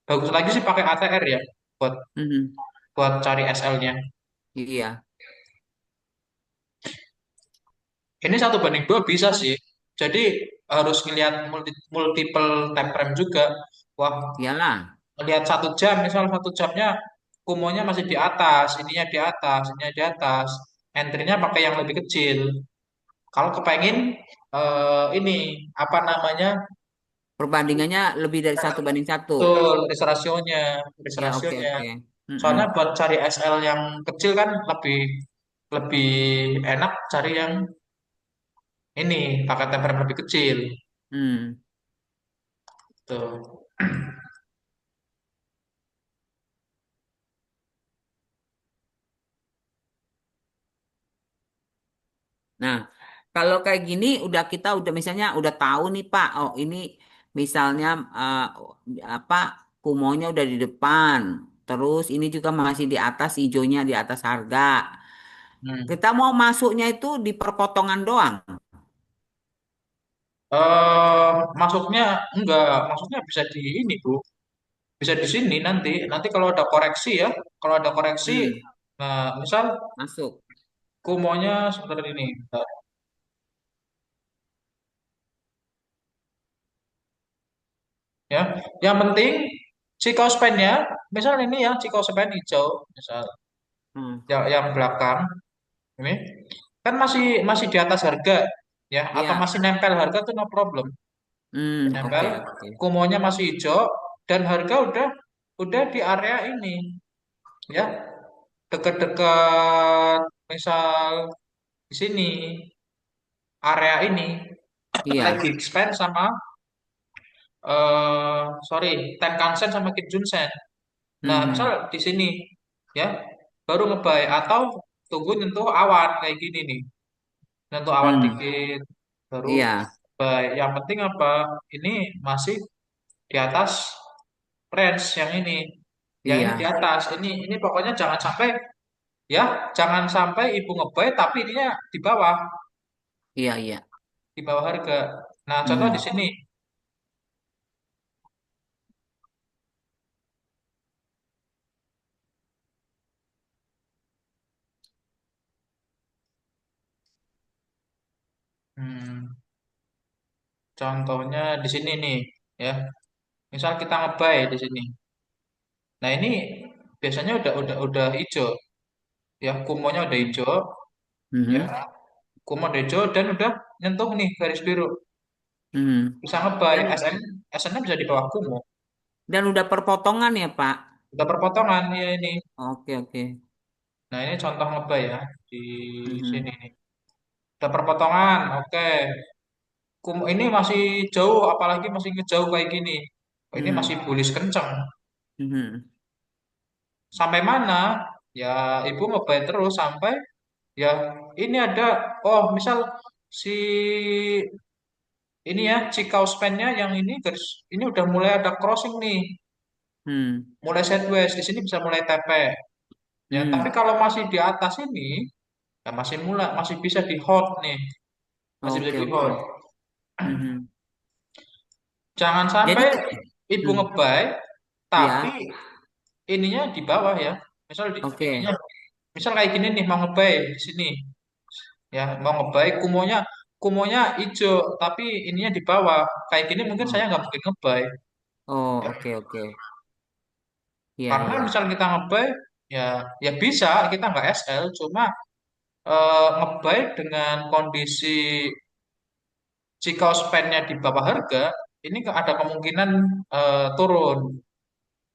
Bagus lagi sih pakai ATR ya buat mhm, buat cari SL-nya. iya, Ini satu banding dua bisa sih. Jadi harus ngelihat multiple time frame juga. Wah, iyalah, lihat 1 jam, misal 1 jamnya kumonya masih di atas, ininya di atas. Entry-nya pakai yang lebih kecil. Kalau kepengen ini apa namanya? perbandingannya lebih dari 1:1. Betul, risk Ya, oke, rasionya. oke, Soalnya mhm, buat cari SL yang kecil kan lebih lebih enak cari yang ini pakai temperan lebih kecil. hmm. Tuh. Nah, kalau kayak gini kita udah misalnya udah tahu nih Pak, oh ini misalnya apa kumonya udah di depan, terus ini juga masih di atas hijaunya di atas harga. Hmm. Kita mau masuknya itu di perpotongan doang. Masuknya enggak, masuknya bisa di ini Bu, bisa di sini nanti. Nanti kalau ada koreksi ya, kalau ada koreksi, Hmm, nah misal masuk. kumonya seperti ini. Bentar, ya, yang penting Cikospennya, misal ini ya Cikospen hijau, misal Hmm, yang belakang ini kan masih masih di atas harga, ya, atau ya. masih nempel harga tuh no problem, nempel, Oke, oke. kumonya masih hijau dan harga udah di area ini, ya, dekat-dekat misal di sini area ini Iya. lagi expand sama sorry Tenkan-sen sama Kijun-sen. Nah, misal Mhm. di sini ya baru ngebuy atau tunggu nyentuh awan kayak gini nih. Nyentuh awan Hmm. dikit baru Iya. buy. Yang penting apa? Ini masih di atas range yang ini. Yang ini di Iya. atas. Ini pokoknya jangan sampai ya, jangan sampai ibu ngebuy tapi ininya Iya, iya. di bawah harga. Nah, contoh di Mhm. sini. Hmm, contohnya di sini nih, ya. Misal kita ngebuy di sini. Nah, ini biasanya udah hijau, ya. Kumonya udah hijau, ya. Mhm. Kumo udah hijau dan udah nyentuh nih garis biru. Mhm. Bisa ngebuy Dan SN-nya bisa di bawah kumo. dan udah perpotongan ya, Pak. Udah perpotongan ya ini. Oke, oke. Nah, ini contoh ngebuy ya di sini Mhm. nih. Udah perpotongan, oke. Kumo ini masih jauh, apalagi masih ngejauh kayak gini. Oh, ini masih Mhm. bullish kenceng. Mhm. Sampai mana? Ya, ibu ngebuy terus sampai ya ini ada, oh misal si ini ya Cikau span-nya yang ini garis ini udah mulai ada crossing nih, Mhm. mulai sideways di sini bisa mulai TP ya. Tapi Mhm. kalau masih di atas ini ya masih bisa di hold nih, masih bisa Oke, di oke. hold. Mhm. Jangan Jadi sampai ke- ibu hmm. ngebuy tapi Ya. ininya di bawah ya. Misal ininya Oke. misal kayak gini nih mau ngebuy di sini ya, mau ngebuy kumonya hijau tapi ininya di bawah kayak gini mungkin saya Oh, nggak mungkin ngebuy. oh, oke, oke. Iya, Karena iya. misal kita ngebuy ya ya bisa kita nggak SL cuma ngebuy dengan kondisi jika spendnya di bawah harga ini ada kemungkinan turun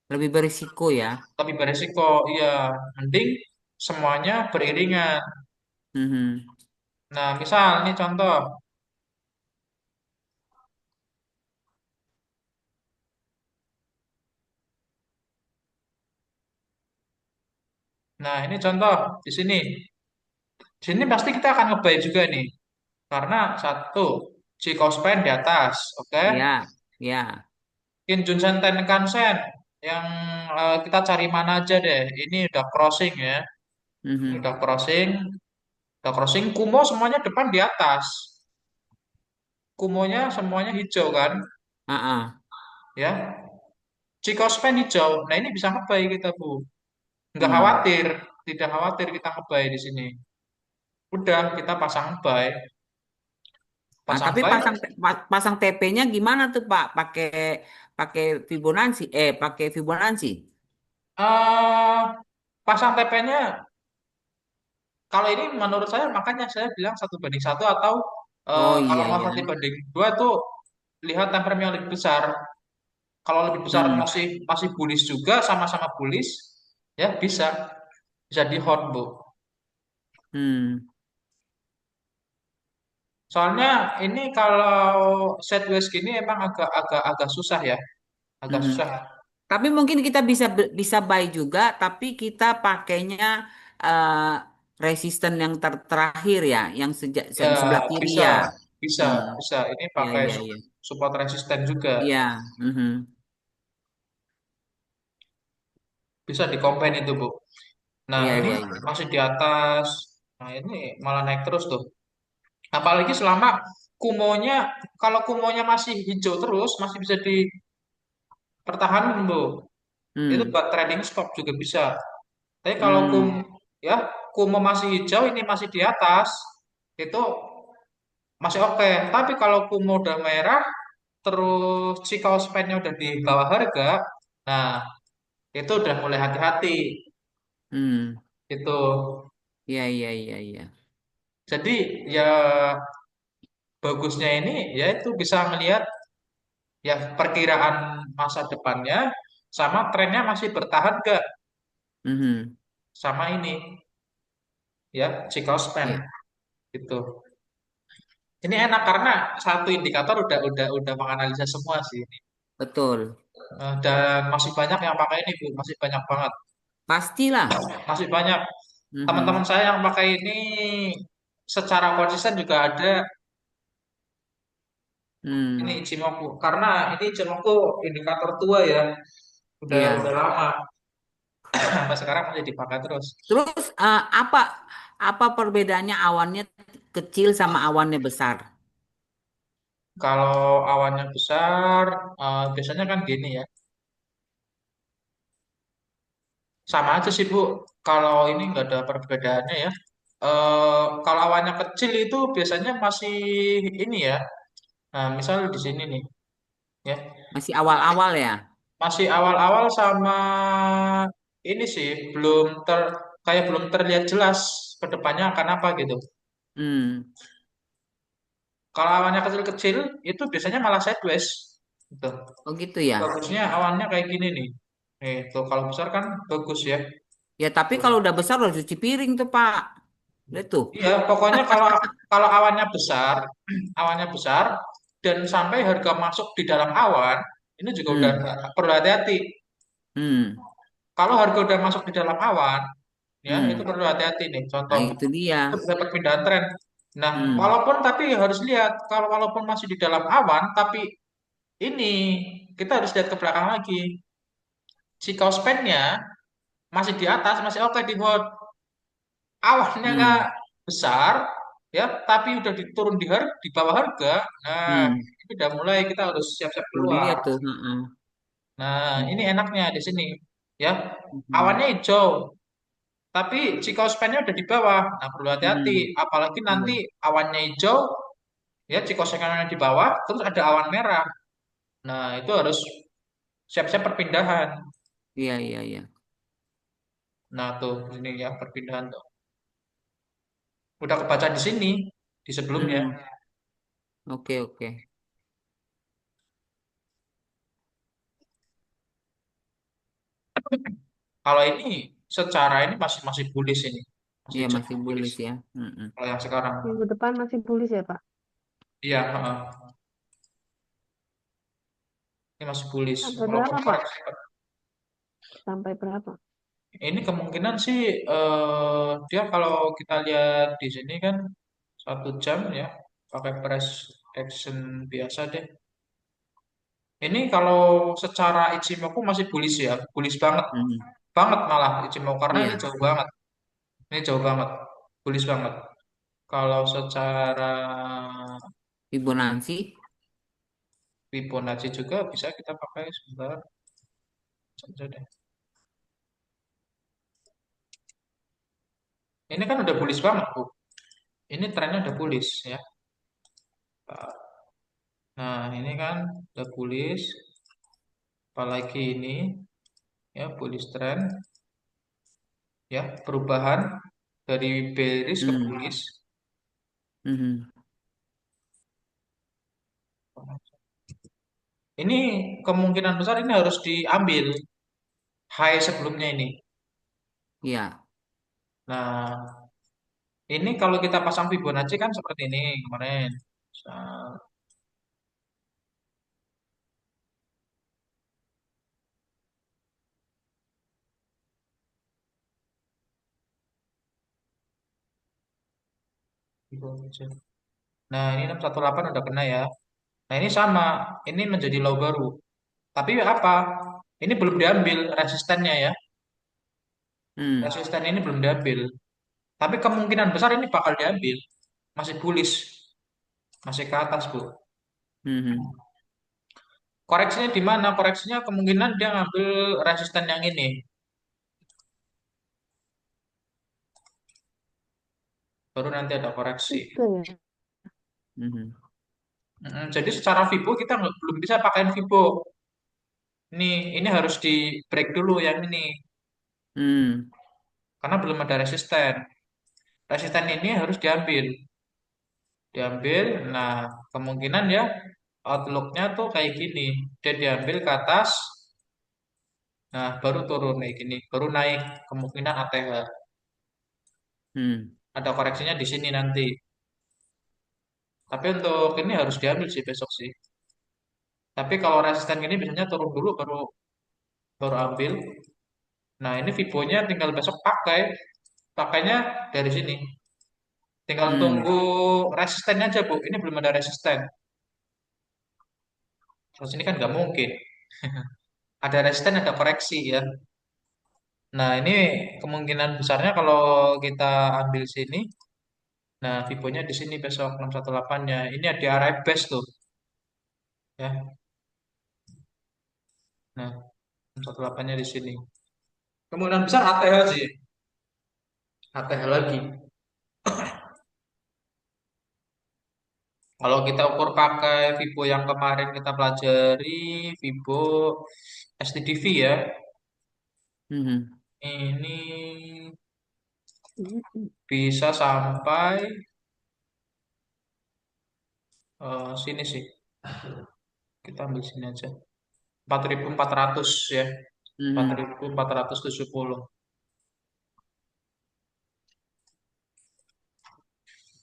Lebih berisiko ya. tapi beresiko, iya, mending semuanya beriringan. Mhm. Nah, misal ini contoh. Nah, ini contoh di sini. Di sini pasti kita akan ngebuy juga nih. Karena satu, jika spend di atas, oke. Ya, ya. Kinjunsen Tenkan-sen yang kita cari mana aja deh. Ini udah crossing ya. Ini Mhm. udah crossing. Kumo semuanya depan di atas. Kumonya semuanya hijau kan, Ah, ah. ya. Cikospen hijau. Nah ini bisa ngebuy kita bu. Nggak Hmm. khawatir, tidak khawatir kita ngebuy di sini. Udah kita pasang buy, Nah, pasang tapi buy. pasang TP-nya gimana tuh Pak? Pakai pakai Fibonacci, pakai Fibonacci. eh pasang TP-nya kalau ini menurut saya makanya saya bilang 1:1 atau Oh kalau iya mau ya. 1:2 tuh lihat time frame yang lebih besar. Kalau lebih besar Hmm. masih masih bullish juga, sama-sama bullish, ya bisa bisa di hold bu. Hmm. Soalnya ini kalau sideways gini emang agak susah ya, agak Mhm. susah. Tapi mungkin kita bisa buy juga, tapi kita pakainya eh, resisten yang terakhir ya, yang Ya sebelah kiri bisa, ya. bisa, Hmm. bisa. Ini Iya pakai iya iya. support resisten juga, Iya. Mhm. bisa di combine itu bu. Nah Iya ini iya iya. masih di atas. Nah ini malah naik terus tuh. Apalagi selama kumonya, kalau kumonya masih hijau terus, masih bisa dipertahankan bu. Itu Hmm. buat trading stock juga bisa. Tapi kalau Hmm. ya kumu masih hijau ini masih di atas, itu masih oke. Tapi kalau kumu udah merah, terus cikal span-nya udah di bawah harga, nah itu udah mulai hati-hati. Hmm. Itu. Iya, iya, iya, iya. Jadi ya bagusnya ini yaitu bisa melihat ya perkiraan masa depannya sama trennya masih bertahan gak Mhm. sama ini ya cikal span Iya, gitu. Ini enak karena satu indikator udah menganalisa semua sih. betul. Dan masih banyak yang pakai ini Bu, masih banyak banget. Pastilah. Masih banyak teman-teman Mhm. saya yang pakai ini secara konsisten juga ada. Ini Hmm. Ichimoku karena ini Ichimoku indikator tua ya, udah Iya. lama sampai sekarang masih dipakai terus. Terus apa perbedaannya awannya kecil sama awannya besar? Kalau awannya besar, biasanya kan gini ya, sama aja sih Bu. Kalau ini nggak ada perbedaannya ya. Kalau awannya kecil itu biasanya masih ini ya. Nah, misal di sini nih, ya, Masih awal-awal ya? masih awal-awal sama ini sih, kayak belum terlihat jelas ke depannya akan apa gitu. Hmm. Kalau awannya kecil-kecil, itu biasanya malah sideways. Gitu. Oh gitu ya. Bagusnya awannya kayak gini nih. Nih, tuh kalau besar kan bagus ya. Ya tapi kalau udah besar udah cuci piring tuh Pak. Lihat tuh. Iya, pokoknya kalau kalau awannya besar, awannya besar dan sampai harga masuk di dalam awan, ini juga udah Hmm. perlu hati-hati. Hmm. Kalau harga udah masuk di dalam awan, ya itu Hmm. perlu hati-hati nih. Nah Contoh, itu dia. itu bisa perpindahan tren. Nah, Hmm. walaupun tapi harus lihat, kalau walaupun masih di dalam awan, tapi ini kita harus lihat ke belakang lagi. Si span-nya masih di atas, masih oke di hold. Awannya nggak Hmm. besar, ya, tapi udah diturun di bawah harga. Nah, Hmm. ini udah mulai kita harus siap-siap Perlu keluar. dilihat tuh. Heeh. Nah, ini Hmm. enaknya di sini, ya. Hmm. Awannya hijau, tapi jika span-nya udah di bawah, nah perlu hati-hati. Hmm. Apalagi nanti Iya. awannya hijau, ya jika span-nya di bawah, terus ada awan merah. Nah, itu harus siap-siap perpindahan. Iya, iya, iya. Nah, tuh ini ya perpindahan tuh. Udah kebaca di sini, di sebelumnya. Hmm. Oke, oke. Kalau ini secara ini masih masih bullish ini, masih Iya jauh masih bullish. bullish ya. Mm-mm. Kalau yang sekarang, Minggu depan masih bullish ya, Pak? iya, heeh. Ini masih bullish. Sampai Walaupun berapa, Pak? koreksi, Sampai berapa? ini kemungkinan sih dia kalau kita lihat di sini kan 1 jam ya pakai price action biasa deh. Ini kalau secara Ichimoku masih bullish ya, bullish banget, Mm. banget malah Ichimoku karena ini Iya, jauh banget, ini jauh banget, bullish banget. Kalau secara Fibonacci. Fibonacci juga bisa kita pakai sebentar saja deh. Ini kan udah bullish banget, Bu. Ini trennya udah bullish ya. Nah, ini kan udah bullish, apalagi ini ya bullish trend ya, perubahan dari bearish ke Hmm. bullish. Mhm. Ini kemungkinan besar ini harus diambil high sebelumnya ini. Iya. Nah, ini kalau kita pasang Fibonacci kan seperti ini kemarin. Misal, Fibonacci. Nah, ini 618 udah kena ya. Nah, ini sama. Ini menjadi low baru. Tapi apa? Ini belum diambil resistennya ya. Hmm. Resisten ini belum diambil. Tapi kemungkinan besar ini bakal diambil. Masih bullish. Masih ke atas, Bu. Mhm. Koreksinya di mana? Koreksinya kemungkinan dia ngambil resisten yang ini. Baru nanti ada koreksi. Itu ya. Mhm. Jadi secara Vibo kita belum bisa pakai Vibo. Ini harus di break dulu yang ini. Hmm. Karena belum ada resisten. Resisten ini harus diambil. Diambil, nah kemungkinan ya outlooknya tuh kayak gini. Dia diambil ke atas, nah baru turun kayak gini. Baru naik kemungkinan ATH. Hmm. Ada koreksinya di sini nanti. Tapi untuk ini harus diambil sih besok sih. Tapi kalau resisten ini biasanya turun dulu baru baru ambil. Nah, ini Vivonya tinggal besok pakai. Pakainya dari sini. Tinggal Hmm. tunggu resistennya aja, Bu. Ini belum ada resisten. Terus ini kan nggak mungkin. Ada resisten, ada koreksi ya. Nah, ini kemungkinan besarnya kalau kita ambil sini. Nah, Vivonya di sini besok 618-nya. Ini ada area base tuh. Ya. Nah, 618-nya di sini. Kemungkinan besar ATH sih. ATH lagi. Kalau kita ukur pakai Vivo yang kemarin kita pelajari, Vivo STDV ya, Mhm. ini Mm-mm. bisa sampai sini sih. Kita ambil sini aja. 4.400 ya. Mhm. 4.470.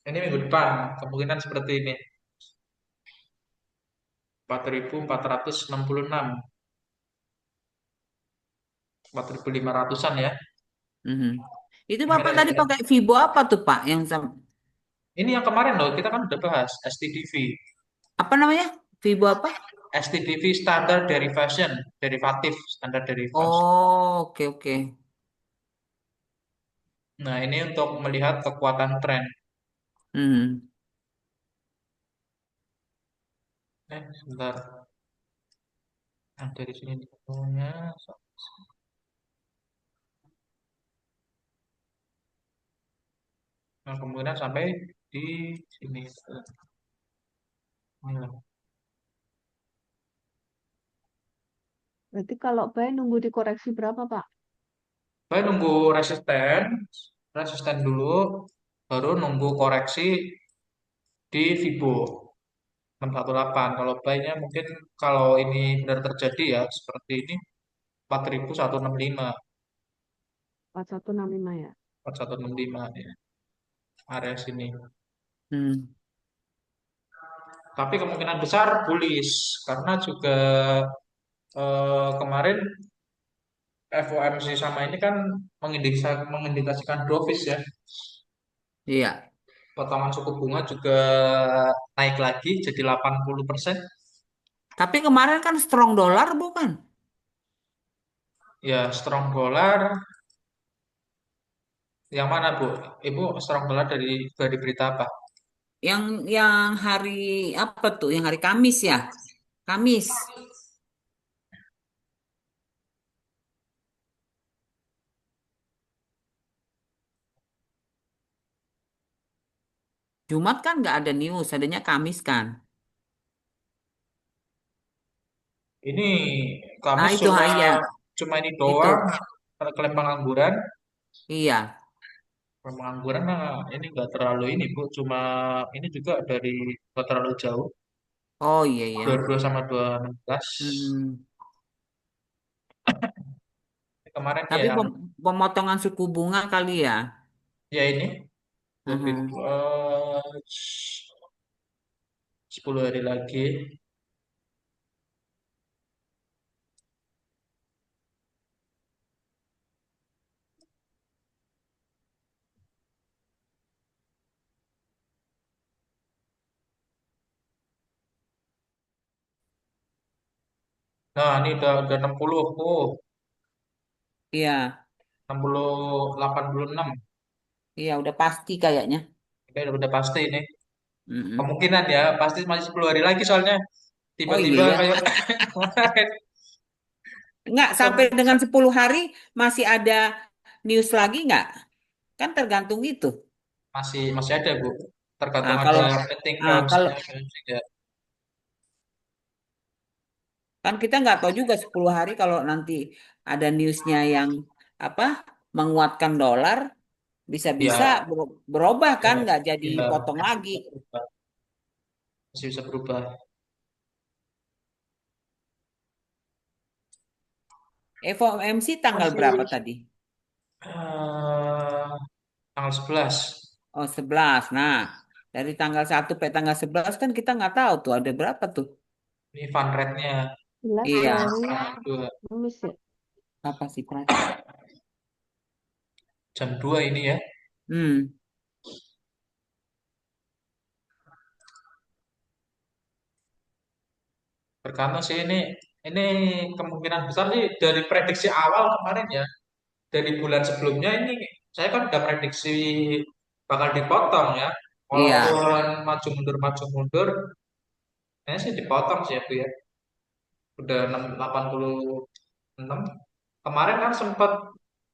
Ini minggu depan, kemungkinan seperti ini. 4.466, 4.500-an ya. Mhm. Itu Ini Bapak tadi resisten. pakai Vibo apa tuh Pak? Ini yang kemarin loh, kita kan udah bahas STDV. Apa namanya? Vibo apa? STDV Standard Derivation, derivatif, standar derivasi. Oh, oke oke. Nah, ini untuk melihat kekuatan tren. Mhm. Sebentar. Nah, dari sini dihitungnya. Nah, kemudian sampai di sini. Inilah. Berarti kalau buy nunggu dikoreksi berapa, Pak? Saya nunggu resisten, resisten dulu, baru nunggu koreksi di Vibo 618. Kalau buy-nya mungkin kalau ini benar terjadi ya seperti ini 4165, 4165 ya. 4165 ya, area sini. Hmm. Tapi kemungkinan besar bullish karena juga kemarin FOMC sama ini kan mengindikasikan dovish ya. Iya. Potongan suku bunga juga naik lagi jadi 80%. Tapi kemarin kan strong dollar bukan? Ya, strong dollar yang mana, Bu? Ibu strong dollar dari berita apa? Yang hari apa tuh? Yang hari Kamis ya? Kamis. Jumat kan nggak ada news, adanya Kamis kan. Ini Ah Kamis itu cuma iya cuma ini itu. doang, klaim pengangguran. Iya. Klaim pengangguran nah, ini nggak terlalu ini, Bu. Cuma ini juga dari nggak terlalu jauh. Oh iya iya. 22 sama 216. Hmm. Kemarin ya Tapi yang pemotongan suku bunga kali ya. ya ini lebih Mhm. 10 hari lagi. Nah, ini udah 60. Oh, Iya. 60 86. Iya udah pasti kayaknya. Oke, udah pasti ini. Mm-mm. Kemungkinan ya, pasti masih 10 hari lagi soalnya. Oh Tiba-tiba iya kayak ya. kemarin Nggak, sampai sem- dengan 10 hari masih ada news lagi nggak? Kan tergantung itu. masih masih ada Bu. Tergantung Nah, ada kalau meeting nah, kalau misalnya juga. kan kita nggak tahu juga 10 hari kalau nanti ada newsnya yang apa menguatkan dolar, bisa-bisa Ya, berubah kan, ya, nggak jadi ya, potong masih lagi. bisa berubah. Masih bisa berubah. FOMC tanggal berapa Masih tadi? Eh, tanggal 11. Oh, 11. Nah, dari tanggal 1 sampai tanggal 11 kan kita nggak tahu tuh ada berapa tuh. Ini fun rate-nya jelas Iya, dari dua Kamis ya. apa sih Pras? jam 2 ini ya. Hmm, Berkantor sih ini kemungkinan besar sih dari prediksi awal kemarin ya. Dari bulan sebelumnya ini saya kan udah prediksi bakal dipotong ya. iya, Walaupun maju mundur, kayaknya sih dipotong sih ya Bu ya. Udah 86. Kemarin kan sempat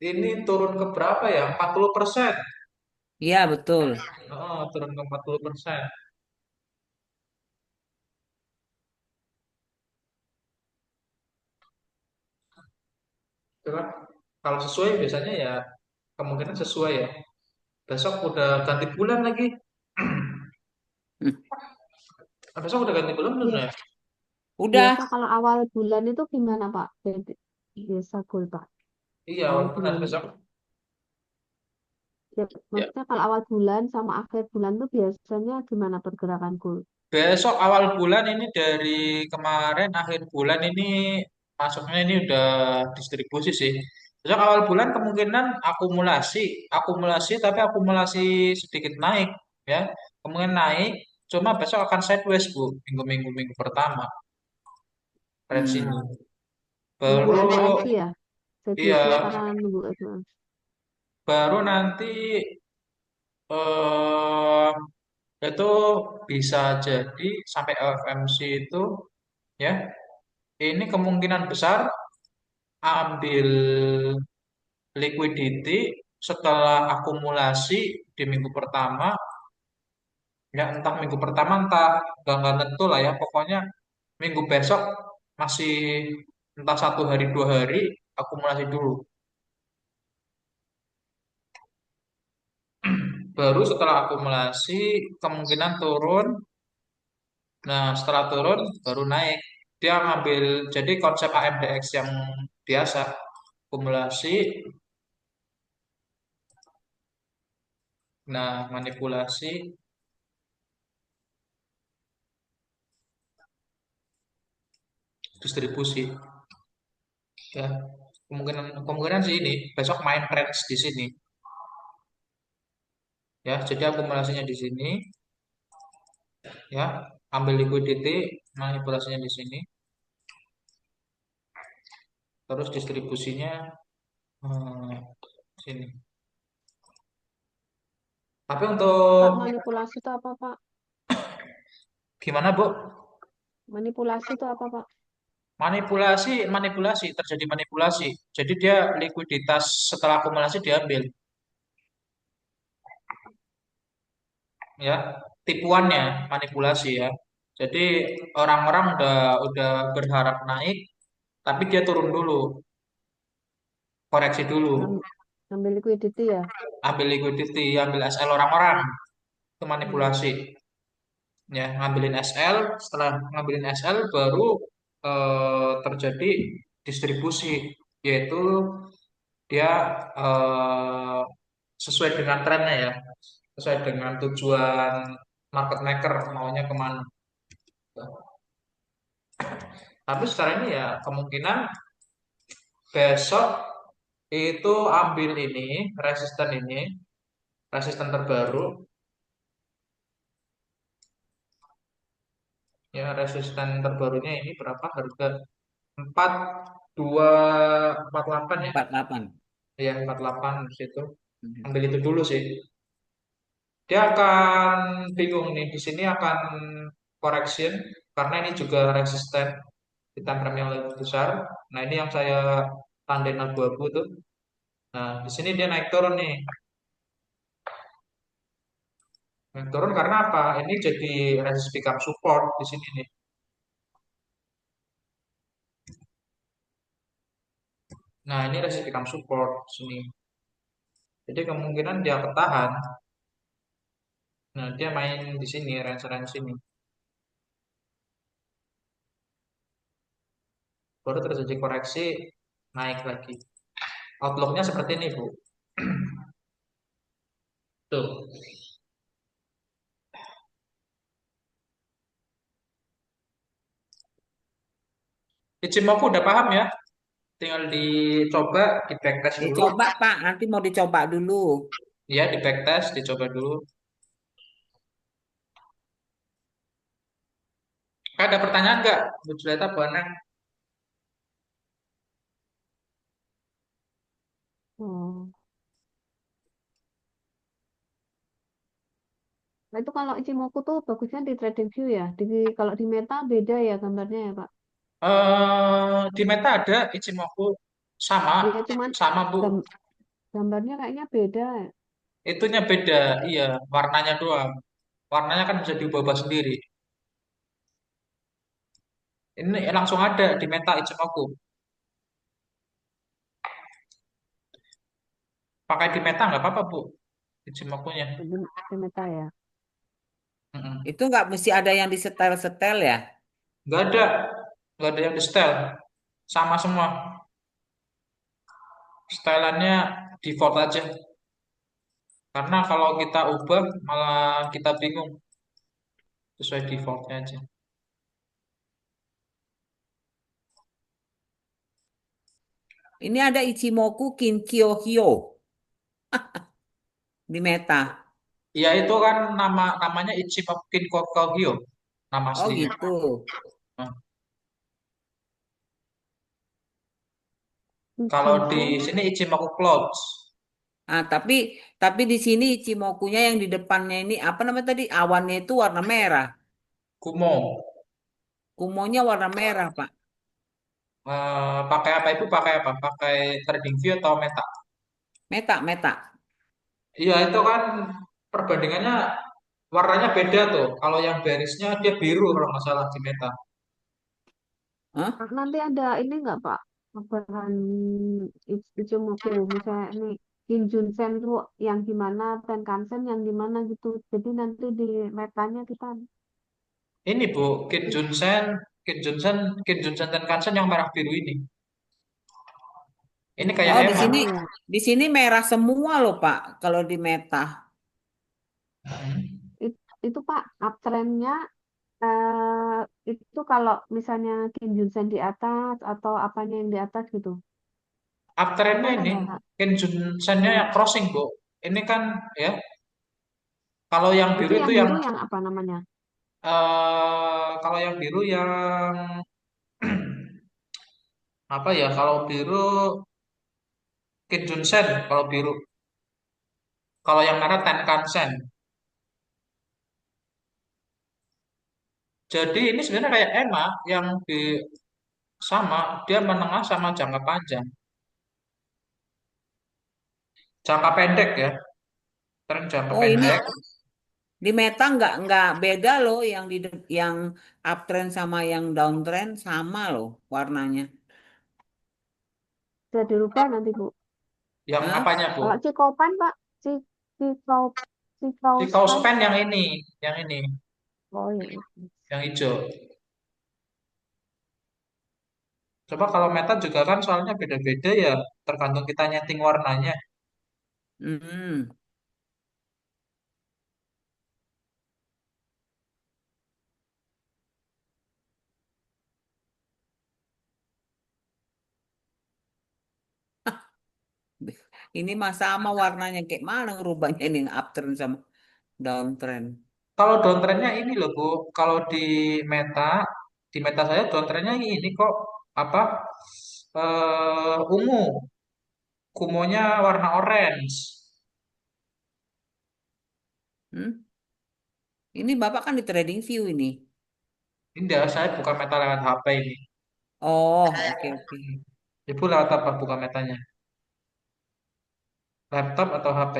ini turun ke berapa ya? 40%. iya betul. Oh, turun ke 40%. Itu kan kalau sesuai biasanya ya kemungkinan sesuai ya. Besok udah ganti bulan lagi. Hmm, Besok udah ganti bulan belum ya? Biasa, biasa udah, kalau awal bulan itu gimana Pak? Biasa goal Pak. Iya, Awal awal bulan bulan besok. itu. Ya, Ya, maksudnya kalau awal bulan sama akhir bulan tuh biasanya gimana pergerakan goal? besok awal bulan ini dari kemarin akhir bulan ini masuknya ini udah distribusi sih. Besok awal bulan kemungkinan akumulasi, akumulasi tapi akumulasi sedikit naik ya. Kemungkinan naik, cuma besok akan sideways Bu, minggu-minggu minggu pertama range ini. hmm, Nunggu Baru FOMC ya? iya, Sideways-nya karena nunggu FOMC. baru nanti eh itu bisa jadi sampai FMC itu ya. Ini kemungkinan besar ambil liquidity setelah akumulasi di minggu pertama, ya entah minggu pertama entah nggak tentu lah ya, pokoknya minggu besok masih entah 1 hari 2 hari akumulasi dulu. Baru setelah akumulasi kemungkinan turun. Nah setelah turun baru naik. Dia ngambil jadi konsep AMDX yang biasa akumulasi. Nah manipulasi distribusi. Ya, kemungkinan kemungkinan sih ini besok main range di sini. Ya, jadi akumulasinya di sini, ya, ambil liquidity, manipulasinya di sini, terus distribusinya sini. Tapi Pak, untuk manipulasi itu apa Pak? gimana Bu? Manipulasi itu apa Pak? Manipulasi, manipulasi terjadi manipulasi. Jadi dia likuiditas setelah akumulasi diambil, ya, tipuannya manipulasi ya. Jadi orang-orang udah berharap naik, tapi dia turun dulu, koreksi dulu. Ngam- Ngambil liquidity ya? Ambil liquidity, ambil SL orang-orang, itu Hmm. manipulasi. Ya, ngambilin SL, setelah ngambilin SL baru terjadi distribusi, yaitu dia eh, sesuai dengan trennya ya, sesuai dengan tujuan market maker maunya kemana. Tapi sekarang ini ya kemungkinan besok itu ambil ini, resisten terbaru. Ya, resisten terbarunya ini berapa? Harga 4248 ya. 48. Ya, 48 di situ. Hmm. Ambil itu dulu sih. Dia akan bingung nih di sini akan correction karena ini juga resisten di time yang lebih besar. Nah, ini yang saya tandain abu-abu tuh. Nah, di sini dia naik turun nih. Naik turun karena apa? Ini jadi resist become support di sini nih. Nah, ini resist become support di sini. Jadi kemungkinan dia ketahan. Nah, dia main di sini, range-range sini. Baru terjadi koreksi, naik lagi. Outlooknya seperti ini, Bu. Tuh. Ichimoku udah paham ya? Tinggal dicoba, di backtest dulu. Dicoba Pak, nanti mau dicoba dulu. Ya, di backtest, dicoba dulu. Ada pertanyaan nggak, Bu Juleta, Bu Anang? Oh. Nah, itu kalau Ichimoku tuh bagusnya di TradingView ya. Kalau di Meta beda ya gambarnya ya, Pak. Di Meta ada Ichimoku sama, Iya, cuman sama Bu. gam- gambarnya kayaknya beda. Itunya beda, iya, warnanya doang. Warnanya kan bisa diubah-ubah sendiri. Ini langsung ada di Meta Ichimoku. Pakai di Meta nggak apa-apa Bu, Ichimokunya. Di Meta ya. Mm-mm. Itu nggak mesti ada yang disetel-setel ya. Nggak ada, nggak ada yang di style. Sama semua. Stylannya default aja. Karena kalau kita ubah malah kita bingung. Sesuai defaultnya aja. Ini ada Ichimoku Kinkyo Hyo di Meta. Ya itu kan namanya Ichimoku Kokogyo, nama Oh aslinya. gitu. Nah, kalau di Ichimoku. sini Ichimoku Clouds, Ah, tapi di sini Ichimokunya yang di depannya ini apa namanya tadi? Awannya itu warna merah. Kumo. Kumonya warna merah, Pak. Pakai apa itu? Pakai apa? Pakai TradingView atau Meta? Meta, Meta. Iya itu kan perbandingannya warnanya beda tuh. Kalau yang bearish-nya dia biru kalau nggak salah di Meta. Hah? Nanti ada ini nggak Pak? Bahan Ichimoku. Misalnya ini Kim Junsen tuh yang gimana, Tenkan-sen yang gimana gitu. Jadi nanti di metanya kita Ini Bu, Kit Junsen Tenkan-sen yang merah biru ini. Ini kayak Oh, EMA. iya. di sini merah semua loh, Pak, kalau di Meta. Itu Pak uptrendnya eh, itu kalau misalnya Kim Junsen di atas atau apanya yang di atas gitu. Itu Uptrendnya kan ini, ada Kit Junsen-nya yang crossing Bu. Ini kan ya, kalau yang itu biru itu yang yang biru yang apa namanya? kalau yang biru yang apa ya? Kalau biru Kit Junsen, kalau biru. Kalau yang merah Tenkan-sen. Jadi ini sebenarnya kayak EMA yang di sama dia menengah sama jangka panjang. Jangka pendek ya, tren jangka Oh, ini pendek. di Meta nggak beda loh yang uptrend sama yang downtrend sama loh warnanya. Bisa dirubah nanti Bu. Yang Hah? apanya Bu? Kalau Cikopan Pak, Cikau Si Cikausan. kaos pen yang ini, Oh ya itu. yang hijau. Coba kalau meta juga kan soalnya beda-beda ya, tergantung kita nyeting warnanya. Hmm. Ini mah sama warnanya kayak mana ngerubahnya ini uptrend sama downtrend. Kalau downtrendnya ini loh Bu, kalau di meta saya downtrendnya ini kok apa? Ungu, kumonya warna orange. Hmm? Ini Bapak kan di trading view ini. Tidak, saya buka meta lewat HP ini. Oh, oke oke. Ibu lewat apa buka metanya? Laptop atau HP?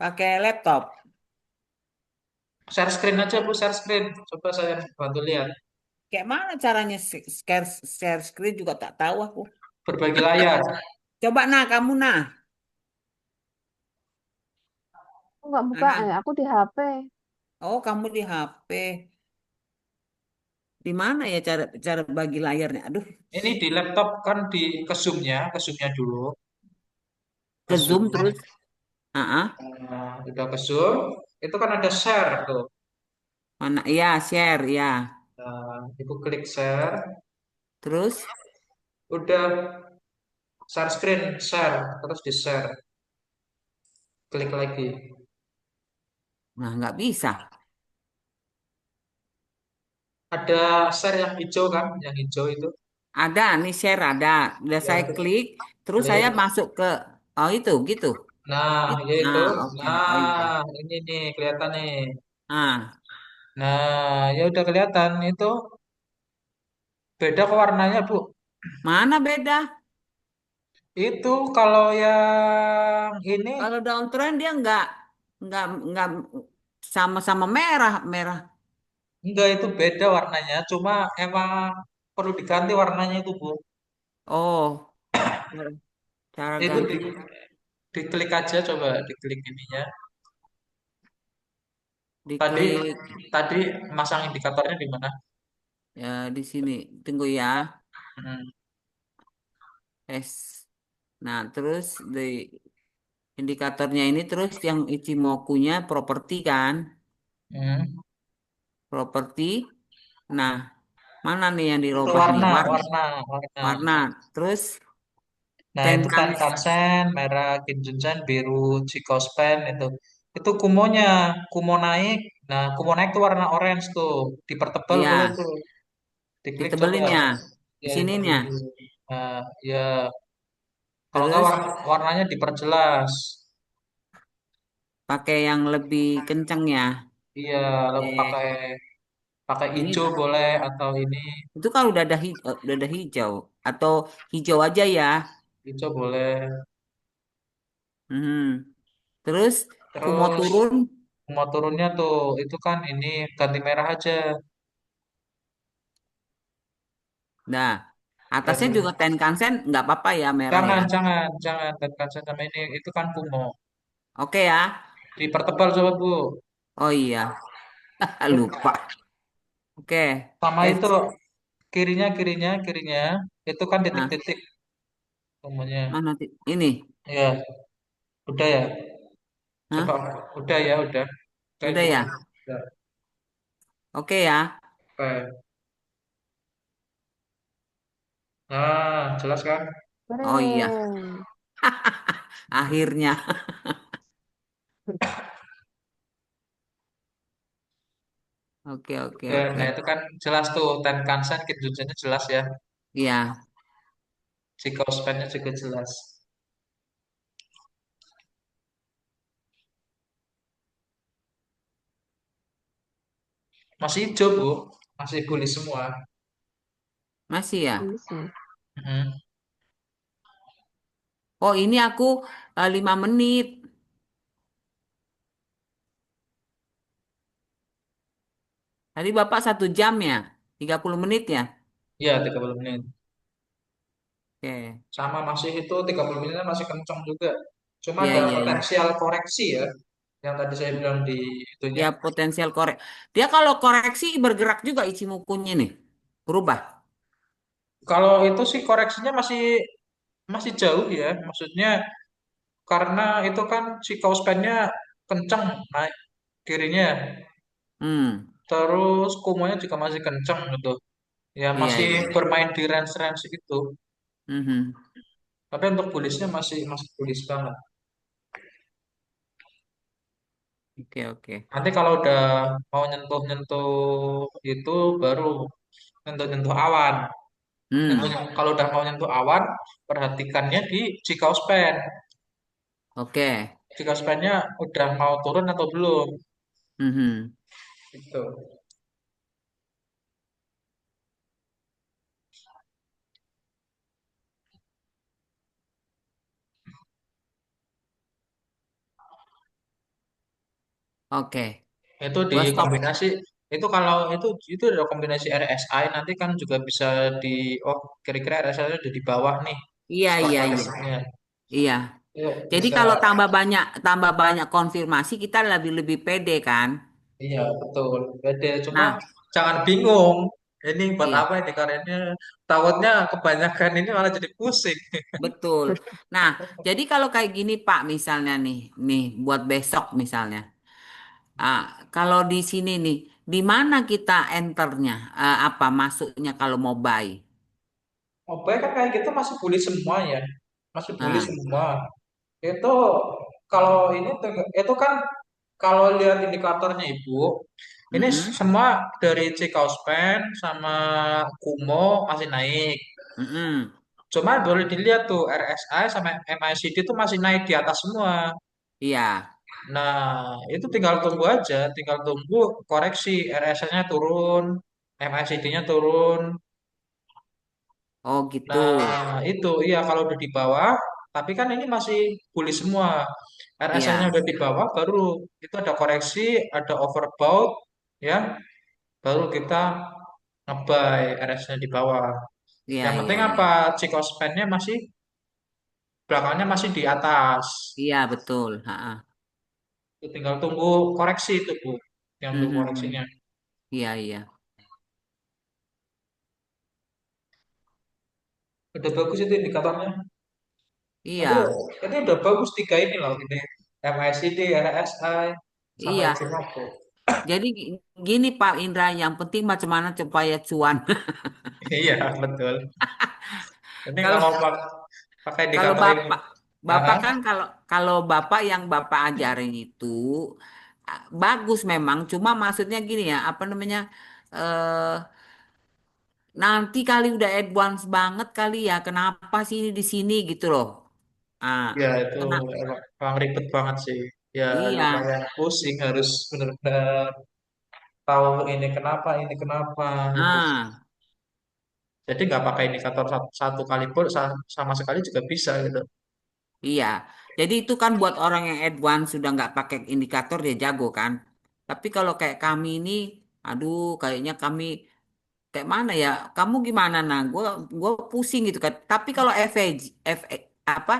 Pakai laptop. Share screen aja Bu, share screen. Coba saya bantu lihat. Kayak mana caranya share screen juga tak tahu aku. Berbagi layar. Coba nah kamu nah. Aku nggak buka, Nah. aku di HP. Oh, kamu di HP. Di mana ya cara cara bagi layarnya? Aduh, Ini di laptop kan ke zoomnya dulu, ke ke zoom. zoom terus. Ah, ah. Nah, udah ke zoom, itu kan ada share tuh. Mana? Ya, share ya. Nah, ibu klik share, Terus, udah share screen, share, terus di share, klik lagi. nah nggak bisa. Ada share yang hijau kan, yang hijau itu. Ada nih share ada. Udah Ya, saya klik, terus saya klik. masuk ke oh itu gitu. Nah, Nah, yaitu, oke. Oh iya. nah ini nih kelihatan nih. Ah, Nah, ya udah kelihatan itu beda kok warnanya Bu. mana beda? Itu kalau yang ini Kalau daun trend dia nggak sama-sama merah merah. enggak itu beda warnanya, cuma emang perlu diganti warnanya itu Bu. Oh, cara cara Itu gantinya diklik aja coba diklik ininya. Tadi diklik tadi masang indikatornya di mana? ya di sini. Tunggu ya. Hmm. S. Nah, terus di indikatornya ini terus yang Ichimoku-nya properti kan? Hmm. Properti. Nah, mana nih yang Itu dirubah nih? warna, Warna. warna, warna. Warna. Terus Nah, itu tenkan. Tenkan-sen, merah Kinjunsen, biru Chicospen itu. Itu kumonya, kumo naik. Nah, kumo naik tuh warna orange tuh. Dipertebal boleh Ya, tuh. Diklik coba. ditebelin ya. Di Ya, sininya. diperdulu. Nah, ya kalau nggak Terus warnanya diperjelas. pakai yang lebih kenceng ya. Iya, lalu pakai Eh, pakai hijau ini boleh atau ini itu kan udah ada hijau atau hijau aja ya. hijau boleh. Hmm. Terus kumo Terus turun. mau turunnya tuh itu kan ini ganti merah aja. Nah, atasnya Ganti. juga Tenkan-sen nggak apa-apa ya merah ya. Jangan tekankan sama ini itu kan kumo. Oke ya. Dipertebal coba Bu. Oh iya, lupa. Oke. Sama itu S. kirinya itu kan Nah, titik-titik kumonya. mana ini? Ya, udah ya. Coba Hah? udah. Kayak Udah gini. ya? Udah. Oke ya. Oke. Nah, jelas kan? Oh iya, Keren. akhirnya. Oke, oke, Oke, oke. nah itu kan jelas tuh Tenkan-sen, Kinjunsennya jelas ya. Iya, Jika nya juga jelas. Masih hijau, Bu. Masih boleh semua. masih ya. Bisa. Mhm. Oh ini aku 5 menit. Tadi Bapak 1 jam ya? 30 menit ya? Iya, 30 menit. Oke. Sama masih itu 30 menitnya masih kencang juga. Cuma Iya, ada iya, iya. potensial koreksi ya. Yang tadi saya bilang di itunya. Ya potensial korek. Dia kalau koreksi bergerak juga Ichimoku-nya nih. Berubah. Kalau itu sih koreksinya masih masih jauh ya. Maksudnya karena itu kan si kauspennya kencang naik kirinya. Hmm. Terus kumonya juga masih kencang gitu. Ya Iya, masih iya. bermain di range-range itu. Mhm. Tapi untuk bullish-nya masih masih bullish banget. Oke, oke. Nanti kalau udah mau nyentuh-nyentuh itu baru nyentuh-nyentuh awan. Hmm. Kalau udah mau nyentuh awan, perhatikannya di Chicago span. Oke. Chicago span-nya udah mau turun atau belum. Mhm. Gitu. Oke. Itu Gua stop. dikombinasi itu kalau itu ada kombinasi RSI nanti kan juga bisa di oh kira-kira RSI ada di bawah nih Iya, stock iya, iya. marketnya. Iya. Yuk Jadi bisa kalau tambah banyak konfirmasi kita lebih lebih pede kan? iya betul. Beda cuma Nah, jangan bingung. Ini buat iya, apa ini karenanya takutnya kebanyakan ini malah jadi pusing. betul. Nah, jadi kalau kayak gini Pak, misalnya nih buat besok misalnya. Ah, kalau di sini nih, di mana kita enternya? Apa masuknya kalau mau buy? Mobile kan kayak gitu masih bully semua ya. Masih bully Nah, semua. Itu kalau ini itu kan kalau lihat indikatornya Ibu, ini mm-mm, semua dari Cikauspen sama Kumo masih naik. mm-mm. Cuma boleh dilihat tuh RSI sama MACD itu masih naik di atas semua. Iya. Nah, itu tinggal tunggu aja, tinggal tunggu koreksi RSI-nya turun, MACD-nya turun. Oh gitu. Nah, itu iya kalau udah di bawah, tapi kan ini masih bullish semua. RSI-nya Iya, udah di bawah, baru itu ada koreksi, ada overbought, ya, baru kita ngebuy RSI-nya di bawah. iya, Yang iya, penting iya. apa? Span-nya masih belakangnya masih di atas. Iya, betul. Ha-ha. Itu tinggal tunggu koreksi itu, Bu. Yang tunggu Mhm. koreksinya. Iya, iya. Udah bagus itu indikatornya. Itu Iya, itu udah bagus tiga ini loh ini. MACD, RSI, sama iya. Ichimoku. Jadi gini Pak Indra, yang penting macam mana supaya cuan. Iya, betul. Ini Kalau kalau pakai kalau indikator ini. Bapak Bapak Aha. kan kalau kalau Bapak yang Bapak ajarin itu bagus memang, cuma maksudnya gini ya, apa namanya? eh Nanti kali udah advance banget kali ya. Kenapa sih ini di sini gitu loh. Ah, Ya, itu kena emang ribet banget sih. Ya, iya. lumayan pusing harus benar-benar tahu ini kenapa gitu. Ah, Jadi nggak pakai indikator satu kali pun sama sekali juga bisa gitu. iya. Jadi itu kan buat orang yang advance sudah nggak pakai indikator dia jago kan. Tapi kalau kayak kami ini, aduh, kayaknya kami kayak mana ya? Kamu gimana nah? Gua pusing gitu kan. Tapi kalau apa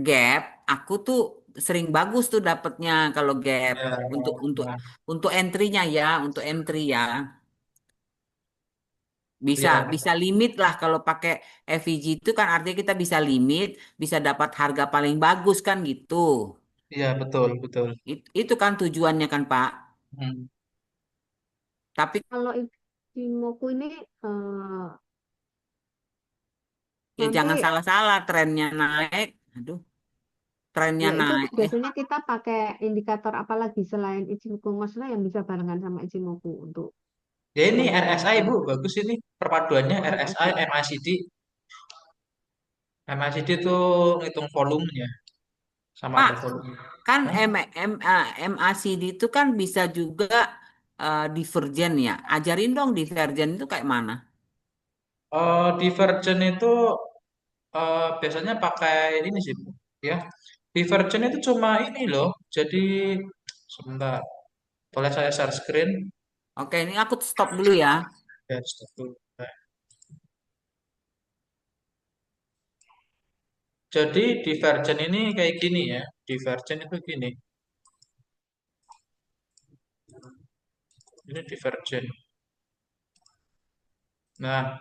gap, aku tuh sering bagus tuh dapetnya kalau gap Ya, untuk untuk nah, untuk entry-nya ya, untuk entry ya. Bisa iya, bisa limit lah kalau pakai FEG itu kan artinya kita bisa limit, bisa dapat harga paling bagus kan gitu. iya betul betul. Itu kan tujuannya kan Pak. Hmm. Tapi Kalau Ichimoku ini eh, ya jangan nanti salah-salah trennya naik. Aduh, trennya ya itu naik. biasanya kita pakai indikator apa lagi selain Ichimoku, maksudnya yang bisa barengan sama Ichimoku untuk Ya ini yang RSI Bu, bagus ini perpaduannya oh, RSI, RSI. MACD. MACD itu ngitung volumenya sama Pak, ada volume. kan Hah? MACD itu kan bisa juga divergen ya. Ajarin dong divergen itu kayak mana? Divergent itu biasanya pakai ini sih Bu. Ya, Divergent itu cuma ini loh. Jadi sebentar, boleh saya share screen? Oke, ini aku stop dulu ya. Ya, stop dulu. Nah, jadi divergent ini kayak gini ya. Divergent itu gini. Ini divergent. Nah,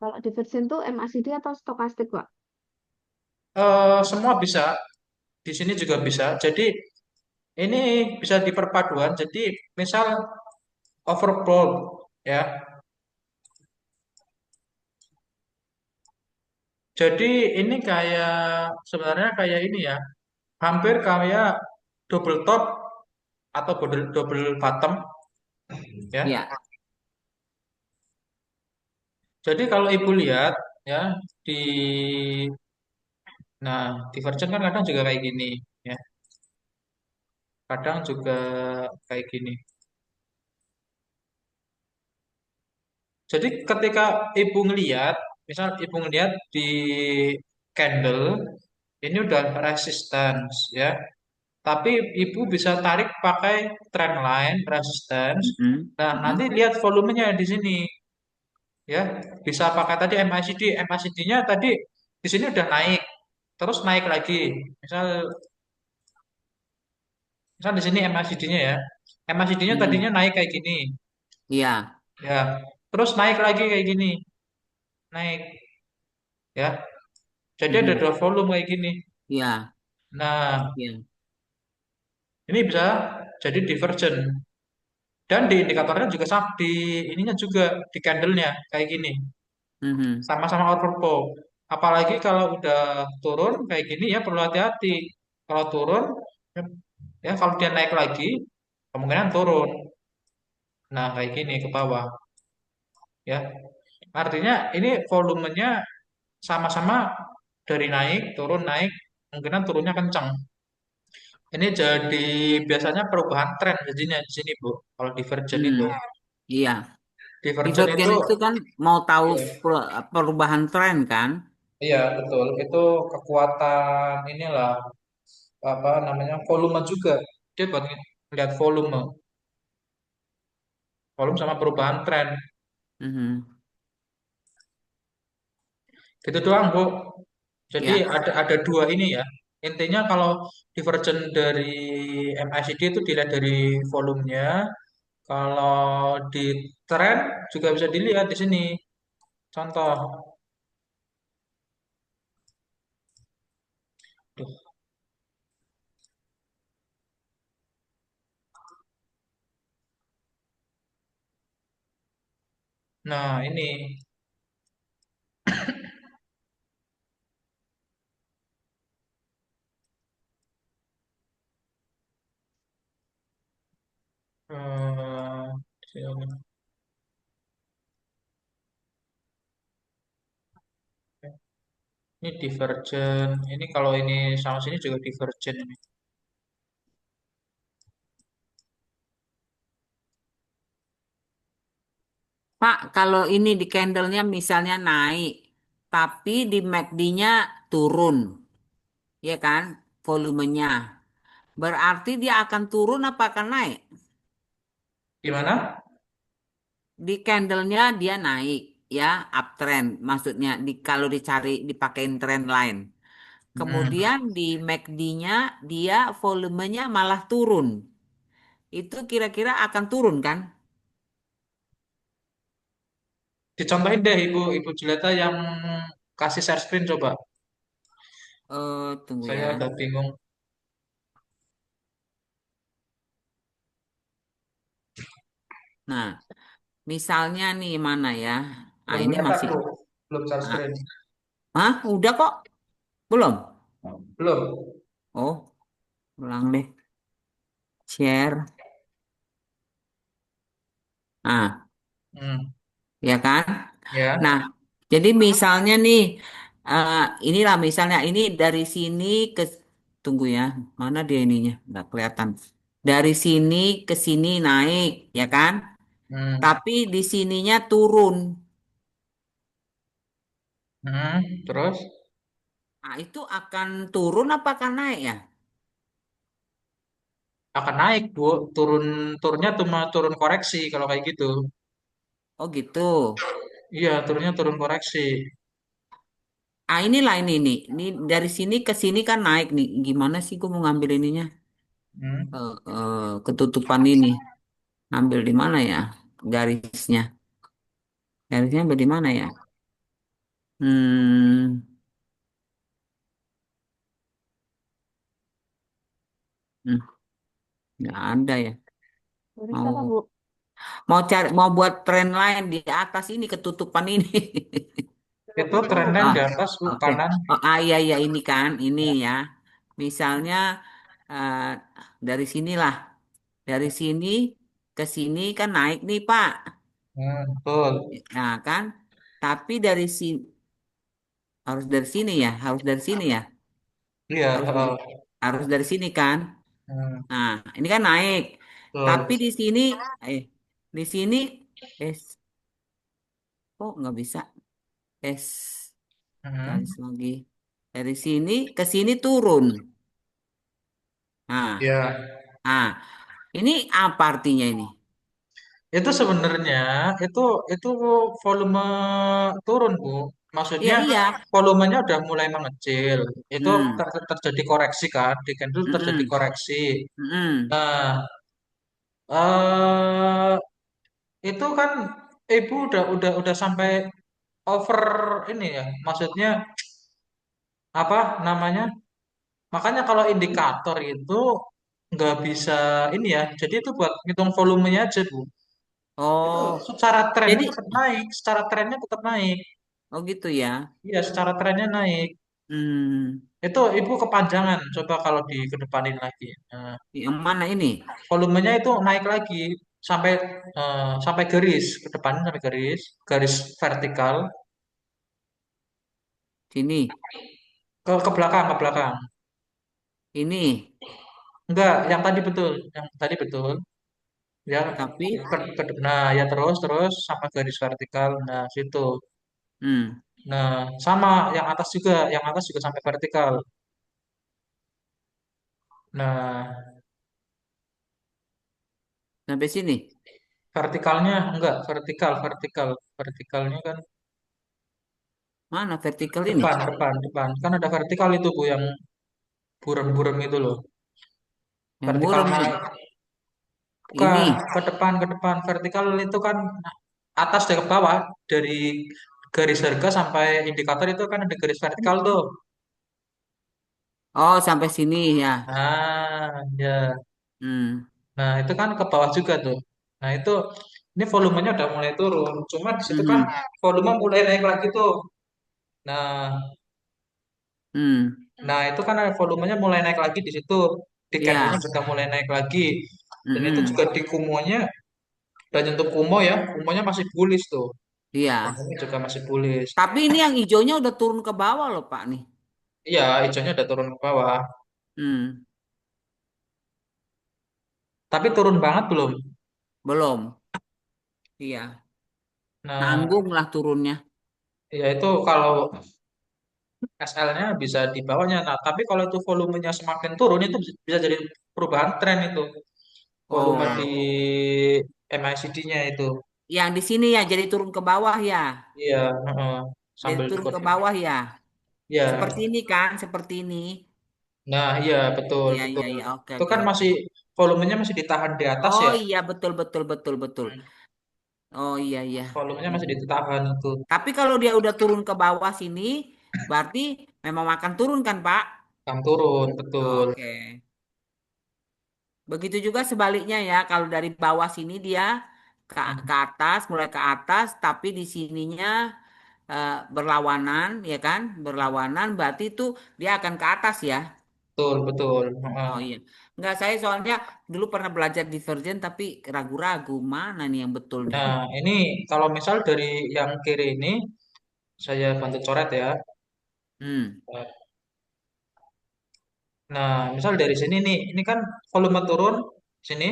Kalau divergen tuh MACD atau stokastik, Pak? semua bisa. Di sini juga bisa. Jadi ini bisa diperpaduan. Jadi misal overbought ya. Jadi ini kayak sebenarnya kayak ini ya. Hampir kayak double top atau double double bottom ya. Ya, Jadi kalau Ibu lihat ya di nah divergent kan kadang juga kayak gini ya. Kadang juga kayak gini. Jadi ketika Ibu ngelihat, misal Ibu ngelihat di candle Ini udah resistance ya. Tapi ibu bisa tarik pakai trend line resistance. Mm-mm. Nah, nanti Mm-mm. lihat volumenya di sini ya. Bisa pakai tadi MACD. MACD-nya tadi di sini udah naik, terus naik lagi. Misal misal di sini MACD-nya ya. MACD-nya tadinya Mm-mm. naik kayak gini, Iya. ya. Terus naik lagi kayak gini, naik ya. Jadi ada Mm-mm. dua volume kayak gini. Iya. Nah, Iya. ini bisa jadi divergent. Dan di indikatornya juga sama, di ininya juga di candlenya kayak gini. Mhm. Sama-sama overbought. Apalagi kalau udah turun kayak gini ya perlu hati-hati. Kalau turun, ya ya kalau dia naik lagi, kemungkinan turun. Nah, kayak gini ke bawah. Ya, artinya ini volumenya sama-sama dari naik, kemungkinan turunnya kencang. Ini jadi biasanya perubahan tren jadinya di sini, Bu. Kalau divergent Hmm. itu. Iya. Divergent Divergen itu, itu kan mau tahu iya, perubahan tren kan? iya, betul. Itu kekuatan inilah apa namanya volume juga. Dia buat lihat volume sama perubahan tren. Mhm. Gitu doang, Bu. Jadi Ya. ada dua ini ya. Intinya kalau divergent dari MACD itu dilihat dari volumenya. Kalau di tren juga bisa dilihat di sini. Contoh. Duh. Nah, ini eh, sini. Ini divergent. Ini kalau ini sama sini juga divergent ini. Pak, kalau ini di candlenya misalnya naik, tapi di MACD-nya turun, ya kan? Volumenya. Berarti dia akan turun apa akan naik? Gimana? Di candlenya dia naik, ya, uptrend. Maksudnya kalau dicari dipakein trend line. Hmm. Kemudian di MACD-nya dia volumenya malah turun. Itu kira-kira akan turun kan? Dicontohin deh Ibu Ibu Juleta yang kasih share screen coba. Tunggu Saya ya. agak bingung. Nah, misalnya nih mana ya? Ah, Belum ini kelihatan masih. Bu. Belum share Ah, screen. udah kok? Belum? Belum. Oh, ulang deh. Share. Ah, Hmm. ya kan? Ya. Nah, jadi misalnya nih, eh, inilah misalnya ini dari sini ke, tunggu ya, mana dia ininya? Nggak kelihatan. Dari sini ke sini naik, ya kan? Hmm. Tapi di sininya turun. Hmm. Terus Nah, itu akan turun apa akan naik ya? akan naik Bu. Turunnya cuma turun koreksi kalau kayak gitu. Oh gitu. Iya, turunnya turun koreksi. Ah inilah ini nih. Ini dari sini ke sini kan naik nih. Gimana sih gue mau ngambil ininya? Hmm. Ketutupan ini. Ngambil di mana ya? Garisnya. Garisnya ambil di mana ya? Hmm, hmm, nggak ada ya. Garis apa, Mau Bu? mau buat tren lain di atas ini ketutupan ini. Itu trennya Ah, di atas Bu, oke. kanan. Iya iya ini kan ini ya. Misalnya eh, dari sinilah, dari sini ke sini kan naik nih Pak. Betul. Nah kan, tapi dari sini harus dari sini ya, harus dari sini ya, Iya, harus dari harus dari sini kan. hmm, Nah ini kan naik, tapi betul. eh di sini eh kok nggak bisa? Es Hmm. garis lagi. Dari sini ke sini turun. Nah, Ya, nah, ini apa artinya ini? itu sebenarnya itu itu volume turun, Bu. Iya, Maksudnya iya. volumenya udah mulai mengecil. Itu Hmm, terjadi koreksi kan, di candle terjadi mm-mm, koreksi. mm-mm. Nah, eh itu kan Ibu udah sampai over ini ya. Maksudnya apa namanya? Makanya kalau indikator itu nggak bisa ini ya. Jadi itu buat ngitung volumenya aja, Bu. Itu Oh, secara trennya jadi, tetap naik, secara trennya tetap naik. oh gitu ya. Iya, secara trennya naik. Hmm, Itu Ibu kepanjangan. Coba kalau dikedepanin lagi. Nah, yang mana ini? volumenya itu naik lagi sampai sampai garis ke depan sampai garis vertikal Sini, ke belakang ke belakang. ini. Enggak, yang tadi betul. Ya Tapi, nah ya terus terus sampai garis vertikal. Nah, situ. hmm, Nah, sama yang atas juga sampai vertikal. Nah, sampai sini. vertikalnya enggak, vertikalnya kan Mana vertikal ini? depan. Kan ada vertikal itu Bu yang buram-buram itu loh. Yang Vertikal muram ini. naik. Bukan, Ini. ke depan. Vertikal itu kan atas dari ke bawah, dari garis harga sampai indikator itu kan ada garis vertikal tuh. Oh, sampai sini ya. Nah, ya. Hmm, Nah, itu kan ke bawah juga tuh. Nah, itu ini volumenya udah mulai turun. Cuma di situ kan hmm, volume mulai naik lagi tuh. Nah, hmm. nah itu kan volumenya mulai naik lagi di situ. Di candlenya Ya, juga mulai naik lagi. Dan itu hmm, juga di kumonya, dan untuk kumo ya, kumonya masih bullish tuh. iya. Kumonya juga masih bullish. Tapi ini yang hijaunya udah turun ke bawah loh, Pak nih. Iya, hijaunya udah turun ke bawah. Hmm, Tapi turun banget belum? belum. Iya. Nah, Nanggung lah turunnya. ya itu kalau SL-nya bisa di bawahnya. Nah, tapi kalau itu volumenya semakin turun itu bisa jadi perubahan tren itu. Volume di Oh, MACD-nya itu. yang di sini ya jadi turun ke bawah ya. Iya, heeh. Jadi Sambil turun ikut. ke bawah ya. Ya, Seperti ini kan, seperti ini. nah iya betul Iya, betul. iya, iya. Oke, Itu oke, kan oke. masih volumenya masih ditahan di atas Oh ya. iya, betul, betul, betul, betul. Oh iya, iya. Volumenya masih Mm-mm. ditahan itu. Tapi kalau dia udah turun ke bawah sini, berarti memang akan turun kan, Pak? Kan turun, betul. Oke. Begitu juga sebaliknya ya, kalau dari bawah sini dia ke atas, mulai ke atas, tapi di sininya berlawanan, ya kan? Berlawanan, berarti itu dia akan ke atas ya. Betul, betul. Heeh. Oh iya. Enggak, saya soalnya dulu pernah belajar divergen, tapi ragu-ragu mana nih yang betul nih. Nah, ini kalau misal dari yang kiri ini saya bantu coret ya. Hmm. Nah, misal dari sini nih, ini kan volume turun sini,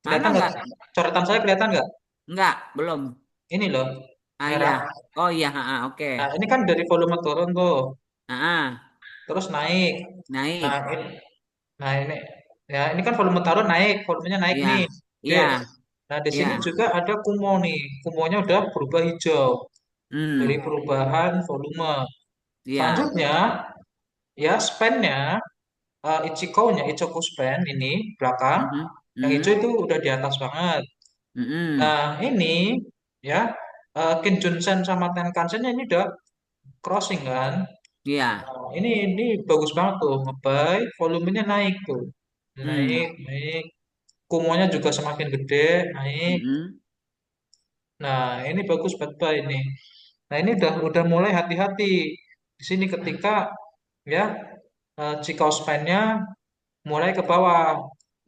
Mana kelihatan nggak? enggak? Coretan saya kelihatan nggak? Enggak, belum. Ini loh, Ah iya. merah. Oh iya, oke. Nah, ini kan dari volume turun tuh, Ah, terus naik. Nah, naik. nah ini, ya ini kan volume turun naik, volumenya naik Iya. nih. Oke. Iya, Nah, di iya. sini juga ada kumo nih. Kumonya udah berubah hijau dari Hmm. perubahan volume. Iya. Selanjutnya, ya span-nya, Ichiko-nya, Ichikoku span ini belakang, Mhm. yang hijau Mhm. itu udah di atas banget. Mhm. Nah, ini ya Kinjunsen sama Tenkan-sennya ini udah crossing kan. Iya. Nah, ini bagus banget tuh, ngebuy, volumenya naik tuh. Hmm. Naik, naik. Kumonya juga semakin gede, naik. Mhm. Nah, ini bagus buat buy ini. Nah, ini udah mulai hati-hati di sini ketika ya Cikau span-nya mulai ke bawah.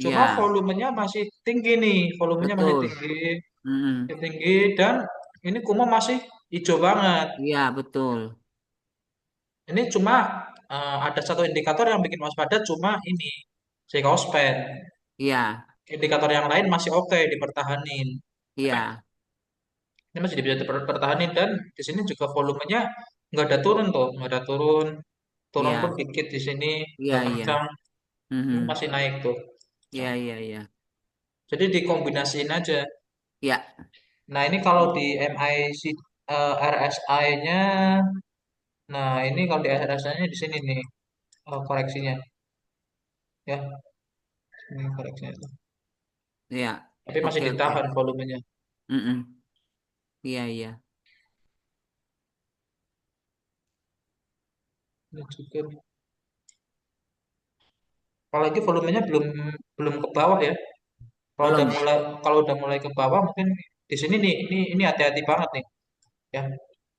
Cuma Iya. volumenya masih tinggi nih, volumenya masih Betul. tinggi, Mhm. masih tinggi dan ini Kumo masih hijau banget. Iya, betul. Ini cuma ada satu indikator yang bikin waspada cuma ini Cikau span. Iya. Indikator yang lain masih oke dipertahanin. Iya. Ini masih bisa dipertahanin dan di sini juga volumenya nggak ada turun tuh, nggak ada turun. Turun pun Iya, dikit di sini, iya, nggak iya. kencang. Ini Mhm. masih naik tuh. Iya, iya, iya. Jadi dikombinasiin aja. Iya. Nah, ini kalau di MIC RSI-nya, nah ini kalau di RSI-nya di sini nih koreksinya, ya, ini koreksinya tuh. Iya. Tapi masih Oke, oke. ditahan volumenya. Mm-mm. Iya, iya. Ini juga, apalagi volumenya belum belum ke bawah ya. Kalau udah Belum. mulai kalau udah mulai ke bawah mungkin di sini nih ini hati-hati banget nih ya.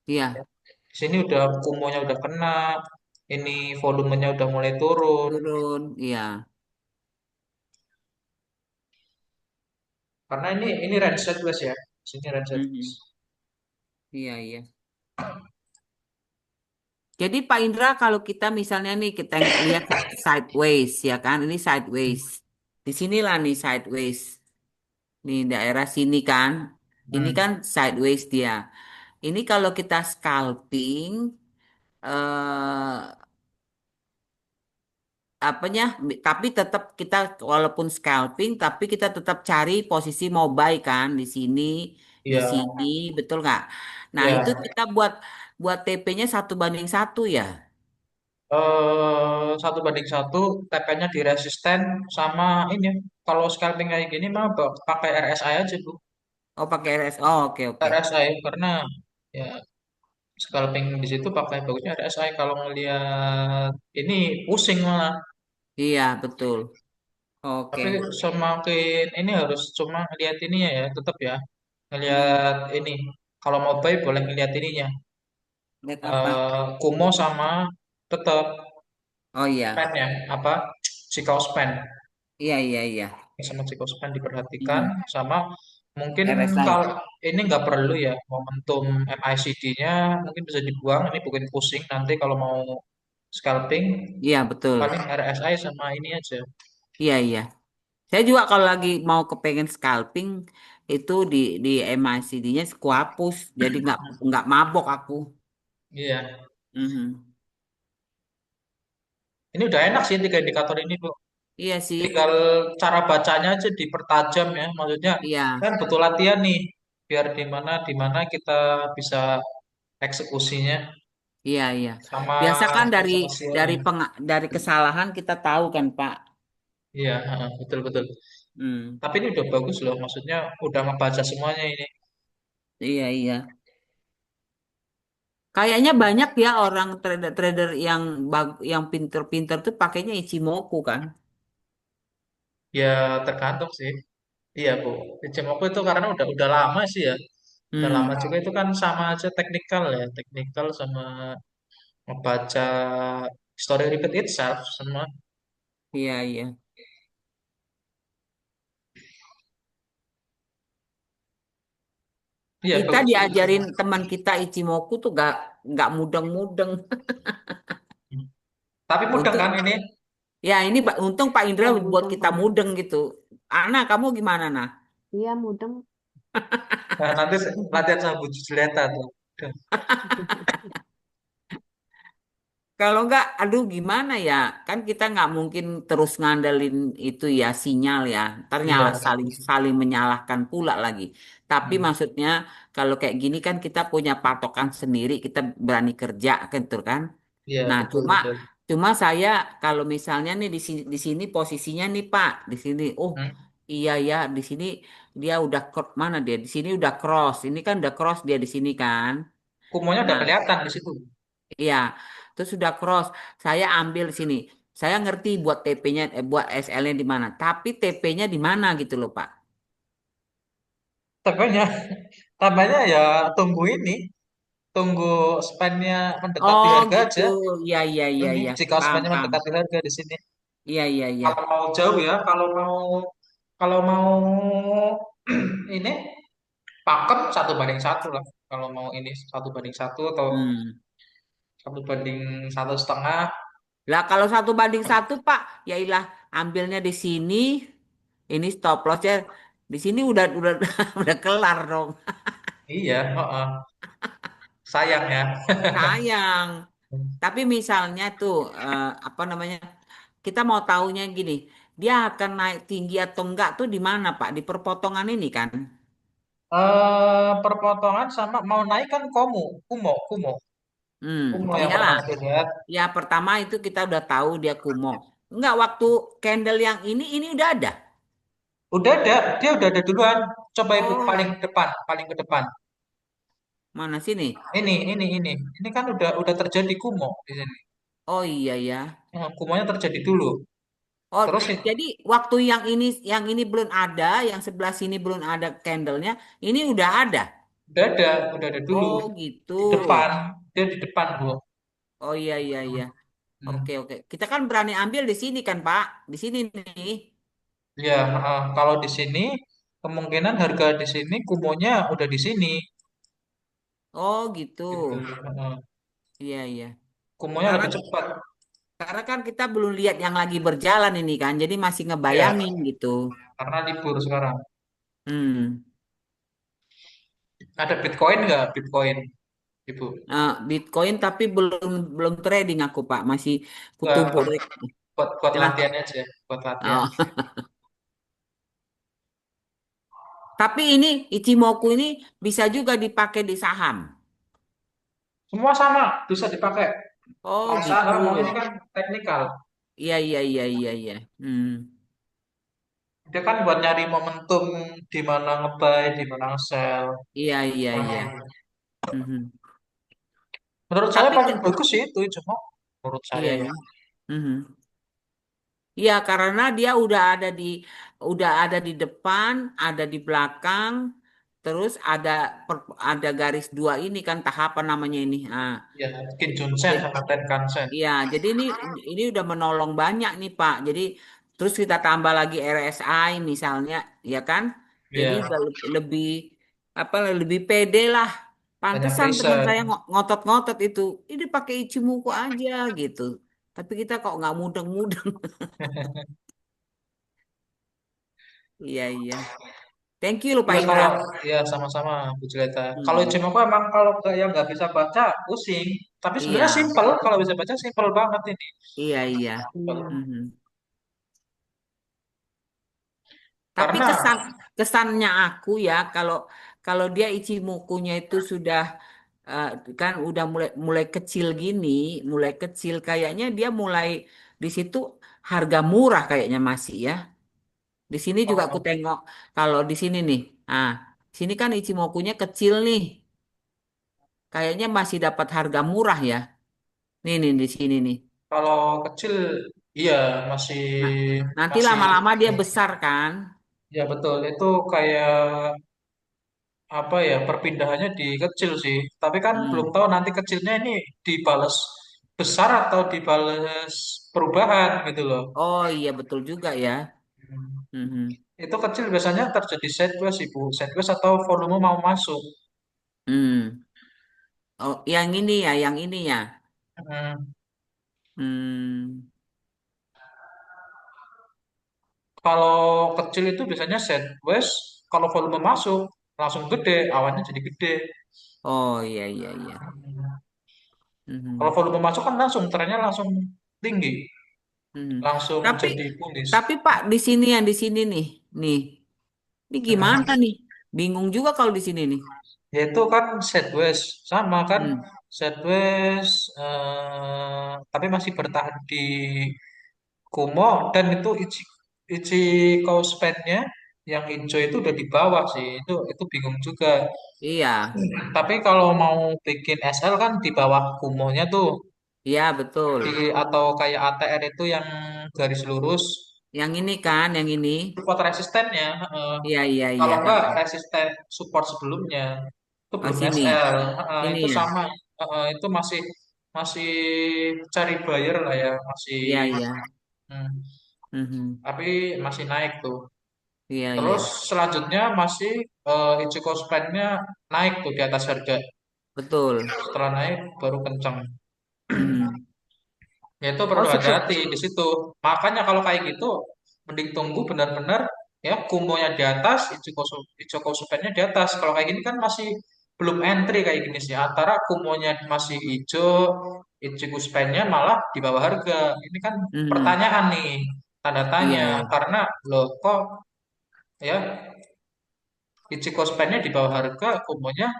Iya. Di sini udah kumonya udah kena, ini volumenya udah mulai turun. Turun. Iya. Karena ini range sideways ya. Sini range sideways. Mhm. Iya, iya. Jadi Pak Indra, kalau kita misalnya nih kita lihat sideways ya kan, ini sideways. Di sinilah nih sideways. Nih daerah sini kan. Ini Hmm, kan sideways dia. Ini kalau kita scalping, eh apanya? Tapi tetap kita walaupun scalping, tapi kita tetap cari posisi mau buy kan di iya, sini, betul nggak? Nah itu iya. kita buat buat TP-nya 1:1 ya. 1 banding 1, TP-nya di resisten sama ini. Kalau scalping kayak gini mah pakai RSI aja Bu. Oh pakai RS. Oh oke oke. RSI karena ya scalping di situ pakai bagusnya RSI. Kalau ngelihat ini pusing malah. Iya betul. Oke. Tapi semakin ini harus cuma ngelihat ininya ya, tetap ya. Mm-mm. Ngelihat ini. Kalau mau buy boleh ngelihat ininya. Lihat apa? Kumo sama tetap Oh iya. span ya, apa? Cikau span. Iya iya iya. Sama cikau span diperhatikan Mhm. sama mungkin RSI. kalau ini nggak perlu ya momentum MACD-nya mungkin bisa dibuang. Ini bikin pusing nanti kalau mau scalping Iya betul. paling RSI sama ini aja. Iya iya. Saya juga kalau lagi mau kepengen scalping itu di MACD-nya aku hapus. Jadi nggak mabok aku. Iya. Mhm. Ini udah enak sih tiga indikator ini, Bu. Iya sih. Tinggal cara bacanya aja dipertajam ya. Maksudnya Iya. kan butuh latihan nih. Biar di mana kita bisa eksekusinya Iya iya. sama Biasa kan hasilnya. dari kesalahan kita tahu kan Pak. Iya, heeh, betul betul. Hmm. Tapi ini udah bagus loh. Maksudnya udah ngebaca semuanya ini. Iya iya. Kayaknya banyak ya orang trader-trader yang pinter-pinter tuh pakainya Ichimoku kan. Ya tergantung sih. Iya, Bu. Ichimoku itu karena udah lama sih ya. Udah lama Hmm. juga itu kan sama aja teknikal ya. Teknikal sama membaca story repeat itself sama. Iya iya. Iya, Kita bagus sih diajarin Ichimoku. teman kita Ichimoku tuh gak mudeng-mudeng. Tapi mudeng Untung kan ini. ya ini untung Pak Indra Ya buat mudeng kita Pak. mudeng gitu. Ana, kamu gimana nah? Iya mudeng. Nah, nanti latihan sama Bu Julieta tuh. Kalau enggak, aduh gimana ya? Kan kita nggak mungkin terus ngandelin itu ya sinyal ya. Ntar Iya, saling saling menyalahkan pula lagi. Tapi hmm, maksudnya kalau kayak gini kan kita punya patokan sendiri, kita berani kerja kan, tuh kan? iya Nah, betul cuma betul. cuma saya kalau misalnya nih di sini posisinya nih Pak, di sini. Oh, Hmm. iya ya, di sini dia udah mana dia? Di sini udah cross. Ini kan udah cross dia di sini kan. Kumonya udah Nah, kelihatan di situ. iya, terus sudah cross. Saya ambil sini. Saya ngerti buat TP-nya, buat SL-nya di mana. Tapi TP-nya di mana gitu loh, Pak. Tambahnya, tambahnya ya tunggu ini, tunggu span-nya mendekati Oh, harga gitu. aja. Iya, iya, iya, Ini iya. jika Paham, span-nya paham. mendekati harga di sini. Iya, iya, iya. Kalau mau jauh ya, kalau mau ini pakem 1 banding 1 lah. Kalau mau ini 1 banding 1 atau Hmm. 1 banding 1,5. Lah, kalau 1:1, Pak, ya ilah ambilnya di sini. Ini stop loss-nya. Di sini udah udah kelar dong. Iya, heeh. Sayang ya. Sayang. Tapi misalnya tuh apa namanya? Kita mau taunya gini, dia akan naik tinggi atau enggak tuh di mana, Pak? Di perpotongan ini kan? Perpotongan sama mau naik kan kumo kumo yang Iyalah. pertama dilihat. Ya pertama itu kita udah tahu dia kumo. Enggak, waktu candle yang ini udah ada. Udah ada, dia udah ada duluan. Coba ibu Oh, paling ke depan. mana sini? Ini kan udah terjadi kumo di sini. Oh iya ya. Kumonya terjadi dulu. Oh, Terus jadi waktu yang ini belum ada, yang sebelah sini belum ada candlenya, ini udah ada. udah ada dulu Oh gitu. di depan. Dia di depan, Bu. Oh iya iya iya. Oke Hmm. oke. Kita kan berani ambil di sini kan Pak, di sini nih. Ya, kalau di sini kemungkinan harga di sini kumonya udah di sini, Oh gitu. gitu. Iya iya. Kumonya Karena lebih cepat. karena kan kita belum lihat yang lagi berjalan ini kan, jadi masih Ya, ngebayangin gitu. karena libur sekarang. Hmm. Ada Bitcoin nggak? Bitcoin, Ibu. Bitcoin tapi belum belum trading aku Pak, masih Nggak, kutumpuk. buat Kenapa? latihan aja, buat latihan. Oh. Tapi ini Ichimoku ini bisa juga dipakai di saham. Semua sama, bisa dipakai. Oh Mau gitu. saham, mau ini kan teknikal. Iya iya iya iya iya. Hmm. Dia kan buat nyari momentum di mana nge-buy, di mana nge-sell. Iya iya iya. Hmm. Mhm. Menurut saya Tapi paling bagus sih itu cuma menurut saya iya ya. ya. Mhm. Iya karena dia udah ada di depan, ada di belakang, terus ada garis dua ini kan tahapan namanya ini. Ya, Kim Jun Sen Jadi, sama Tenkan-sen. iya, jadi ini udah menolong banyak nih Pak. Jadi terus kita tambah lagi RSI misalnya, ya kan? Jadi Ya, udah lebih apa lebih pede lah. banyak Pantesan teman riset. saya ngotot-ngotot itu. Ini pakai Ichimoku aja gitu. Tapi kita kok nggak mudeng-mudeng. Iya iya. Thank you loh Pak Ya Indra. kalau ya sama-sama Bu Jeleta. Kalau Hmm, Ichimoku emang kalau yang nggak bisa baca pusing. Tapi sebenarnya iya simpel kalau bisa baca simpel banget ini. iya iya. Simpel. Mhm. Tapi Karena kesannya aku ya kalau kalau dia Ichimokunya itu sudah eh, kan udah mulai mulai kecil gini, mulai kecil kayaknya dia mulai di situ harga murah kayaknya masih ya. Di sini juga aku oh, tengok kalau di sini nih. Ah, sini kan Ichimokunya kecil nih. Kayaknya masih dapat harga murah ya. Nih di sini nih. kalau kecil iya masih Nah, nanti masih lama-lama dia besar kan? ya betul itu kayak apa ya perpindahannya di kecil sih. Tapi kan belum Hmm. tahu nanti kecilnya ini dibales besar atau dibales perubahan gitu loh. Oh iya betul juga ya. Hmm. Mhm. Itu kecil biasanya terjadi sideways ibu, sideways atau volume mau masuk. Hmm. Oh, yang ini ya, yang ini ya. Hmm. Hmm. Kalau kecil itu biasanya sideways, kalau volume masuk langsung gede, awannya jadi gede. Oh iya iya iya. Kalau Mhm. volume masuk kan langsung trennya langsung tinggi, Mhm. langsung Tapi jadi bullish. tapi Pak di sini yang di sini nih, nih, ini Hmm. gimana nih? Bingung juga kalau di sini nih. Yaitu kan sideways sama kan Hmm. sideways tapi masih bertahan di Kumo dan itu Ichiko span-nya yang hijau itu udah di bawah sih. Itu bingung juga. Iya, Tapi kalau mau bikin SL kan di bawah Kumonya tuh iya betul. atau kayak ATR itu yang garis lurus Yang ini kan, yang ini. support resistennya. Iya iya iya. Kalau enggak resisten support sebelumnya itu Oh belum sini, SL. sini Itu ya. sama. Itu masih masih cari buyer lah ya, masih Iya iya. hmm, Mhm. tapi masih naik tuh. Iya iya. Terus selanjutnya masih Ichiko span-nya naik tuh di atas harga. Betul. Setelah naik baru kencang. Mhm. Ya itu Oh perlu seperti. hati-hati di situ. Makanya kalau kayak gitu, mending tunggu benar-benar ya kumonya di atas, Ichiko Supennya di atas. Kalau kayak gini kan masih belum entry kayak gini sih. Antara kumonya masih hijau, Ichigo Span-nya malah di bawah harga. Ini kan Mhm. pertanyaan nih, tanda Iya, tanya. iya. Karena loh kok ya Ichigo Span-nya di bawah harga, kumonya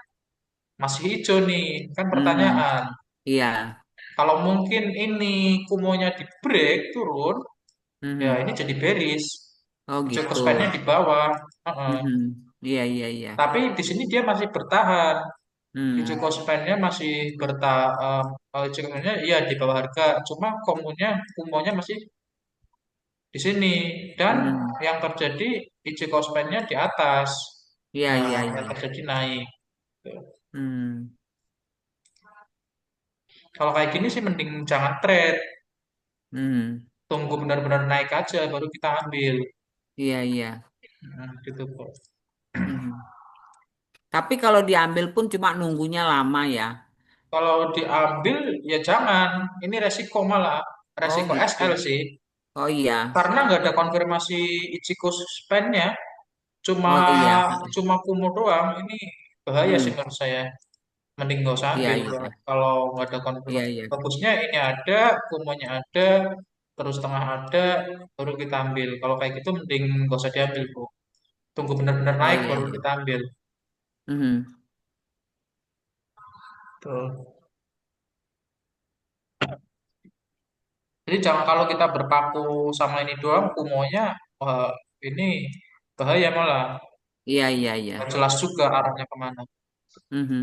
masih hijau nih. Kan Mhm. pertanyaan. Iya. Kalau mungkin ini kumonya di break turun, ya ini Mhm. jadi bearish. Oh Ichigo gitu. Span-nya di bawah. Heeh. Mhm. Iya, iya, iya. Tapi di sini dia masih bertahan. Hmm. Ichigo Span-nya masih bertahan. Ichigo Span-nya iya di bawah harga. Cuma kumonya masih di sini. Dan Hmm. yang terjadi Ichigo Span-nya di atas. Iya, Nah, iya, yang iya. terjadi naik. Hmm. Kalau kayak gini sih mending jangan trade. Hmm. Tunggu benar-benar naik aja baru kita ambil. Iya, iya. Nah, gitu kok. Hmm. Tapi kalau diambil pun cuma nunggunya lama ya. Kalau diambil ya jangan. Ini resiko malah. Oh Resiko gitu. SL sih. Oh iya. Karena nggak ada konfirmasi Ichigo Span-nya. Cuma Oh iya. cuma Kumo doang. Ini bahaya sih Hmm. menurut saya. Mending nggak usah Iya, ambil iya. kalau nggak ada Iya, konfirmasi. iya. Bagusnya ini ada, Kumonya ada, terus tengah ada, baru kita ambil. Kalau kayak gitu mending nggak usah diambil, Bu. Tunggu benar-benar Oh naik iya, baru iya. kita ambil. Mhm. Tuh. Jadi jangan kalau kita berpaku sama ini doang, Kumonya wah, ini bahaya malah. Iya, iya, iya. Nggak jelas juga arahnya kemana. Mhm.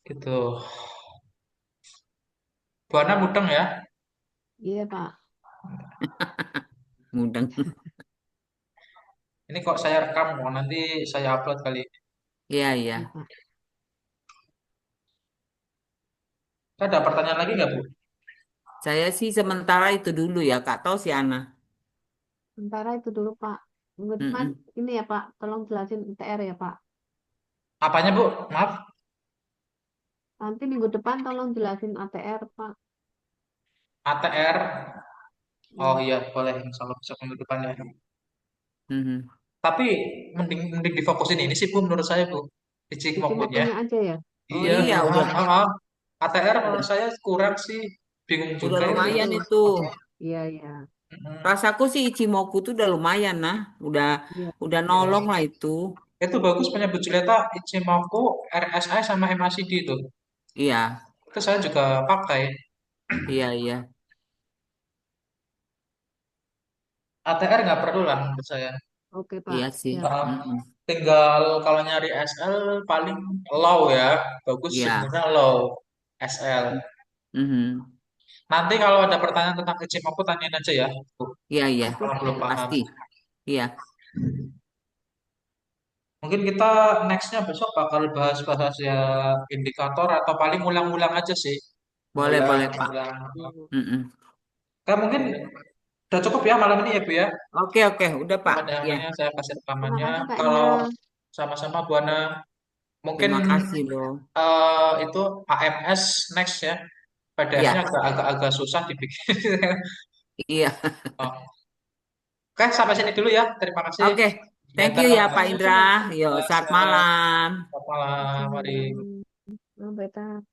Gitu. Buana mudeng ya. Iya, Pak. Mudeng. Ini kok saya rekam, kok nanti saya upload kali. Iya, iya. Iya, Pak. Ada pertanyaan lagi nggak, Bu? Saya sih sementara itu dulu ya, Kak. Tahu si Ana. Sementara itu dulu, Pak. Minggu depan Mhm. ini ya, Pak. Tolong jelasin ITR ya, Pak. Apanya, Bu? Maaf. Nanti minggu depan tolong jelasin ATR, Pak. ATR. Oh Ya. iya, boleh. Insya Allah besok minggu depan ya. Mhm. Tapi mending mending difokusin ini sih, Bu, menurut saya, Bu. Di Cimokunya. Ichimoku-nya aja ya. Oh Iya, Iya, iya, ah, udah iya. ah, ah. ATR menurut saya kurang sih. Bingung udah juga ini. lumayan Betul. itu. Iya, iya. Mm-mm. Rasaku sih Ichimoku tuh udah lumayan nah. Iya. Udah nolong Iya. lah itu. Itu bagus punya Bu Juleta, Ichimoku, RSI sama MACD itu. Iya, Itu saya juga pakai. iya, iya. ATR nggak perlu lah menurut saya. Oke, Pak. Iya sih. Siap. Uh, Mhm. tinggal kalau nyari SL paling low ya. Bagus Iya. sebenarnya low SL. Mhm. Nanti kalau ada pertanyaan tentang Ichimoku tanyain aja ya, Bu. Iya, iya. Oke, Kalau belum Pak. paham. Pasti. Iya. Mungkin kita nextnya besok bakal bahas-bahas ya indikator atau paling ulang-ulang aja sih. Boleh, boleh, Pak. Ulang. Iya. Mhm. Kayak mungkin udah cukup ya malam ini ya Bu ya. Oke, oke. Udah, Pak. Iya. Rekamannya saya kasih Terima rekamannya. kasih, Kak Kalau Indra. sama-sama Bu Ana, mungkin Terima kasih, Bro. itu AMS next ya. PDF-nya Iya. agak-agak susah dibikin. Iya. Oh. Oke, sampai sini dulu ya. Terima kasih. Oke. Thank Ternyata you ya, Pak Terima Indra. kasih, Pak. Yo, ya, selamat siap. malam. Selamat malam. Mari. Assalamualaikum. Selamat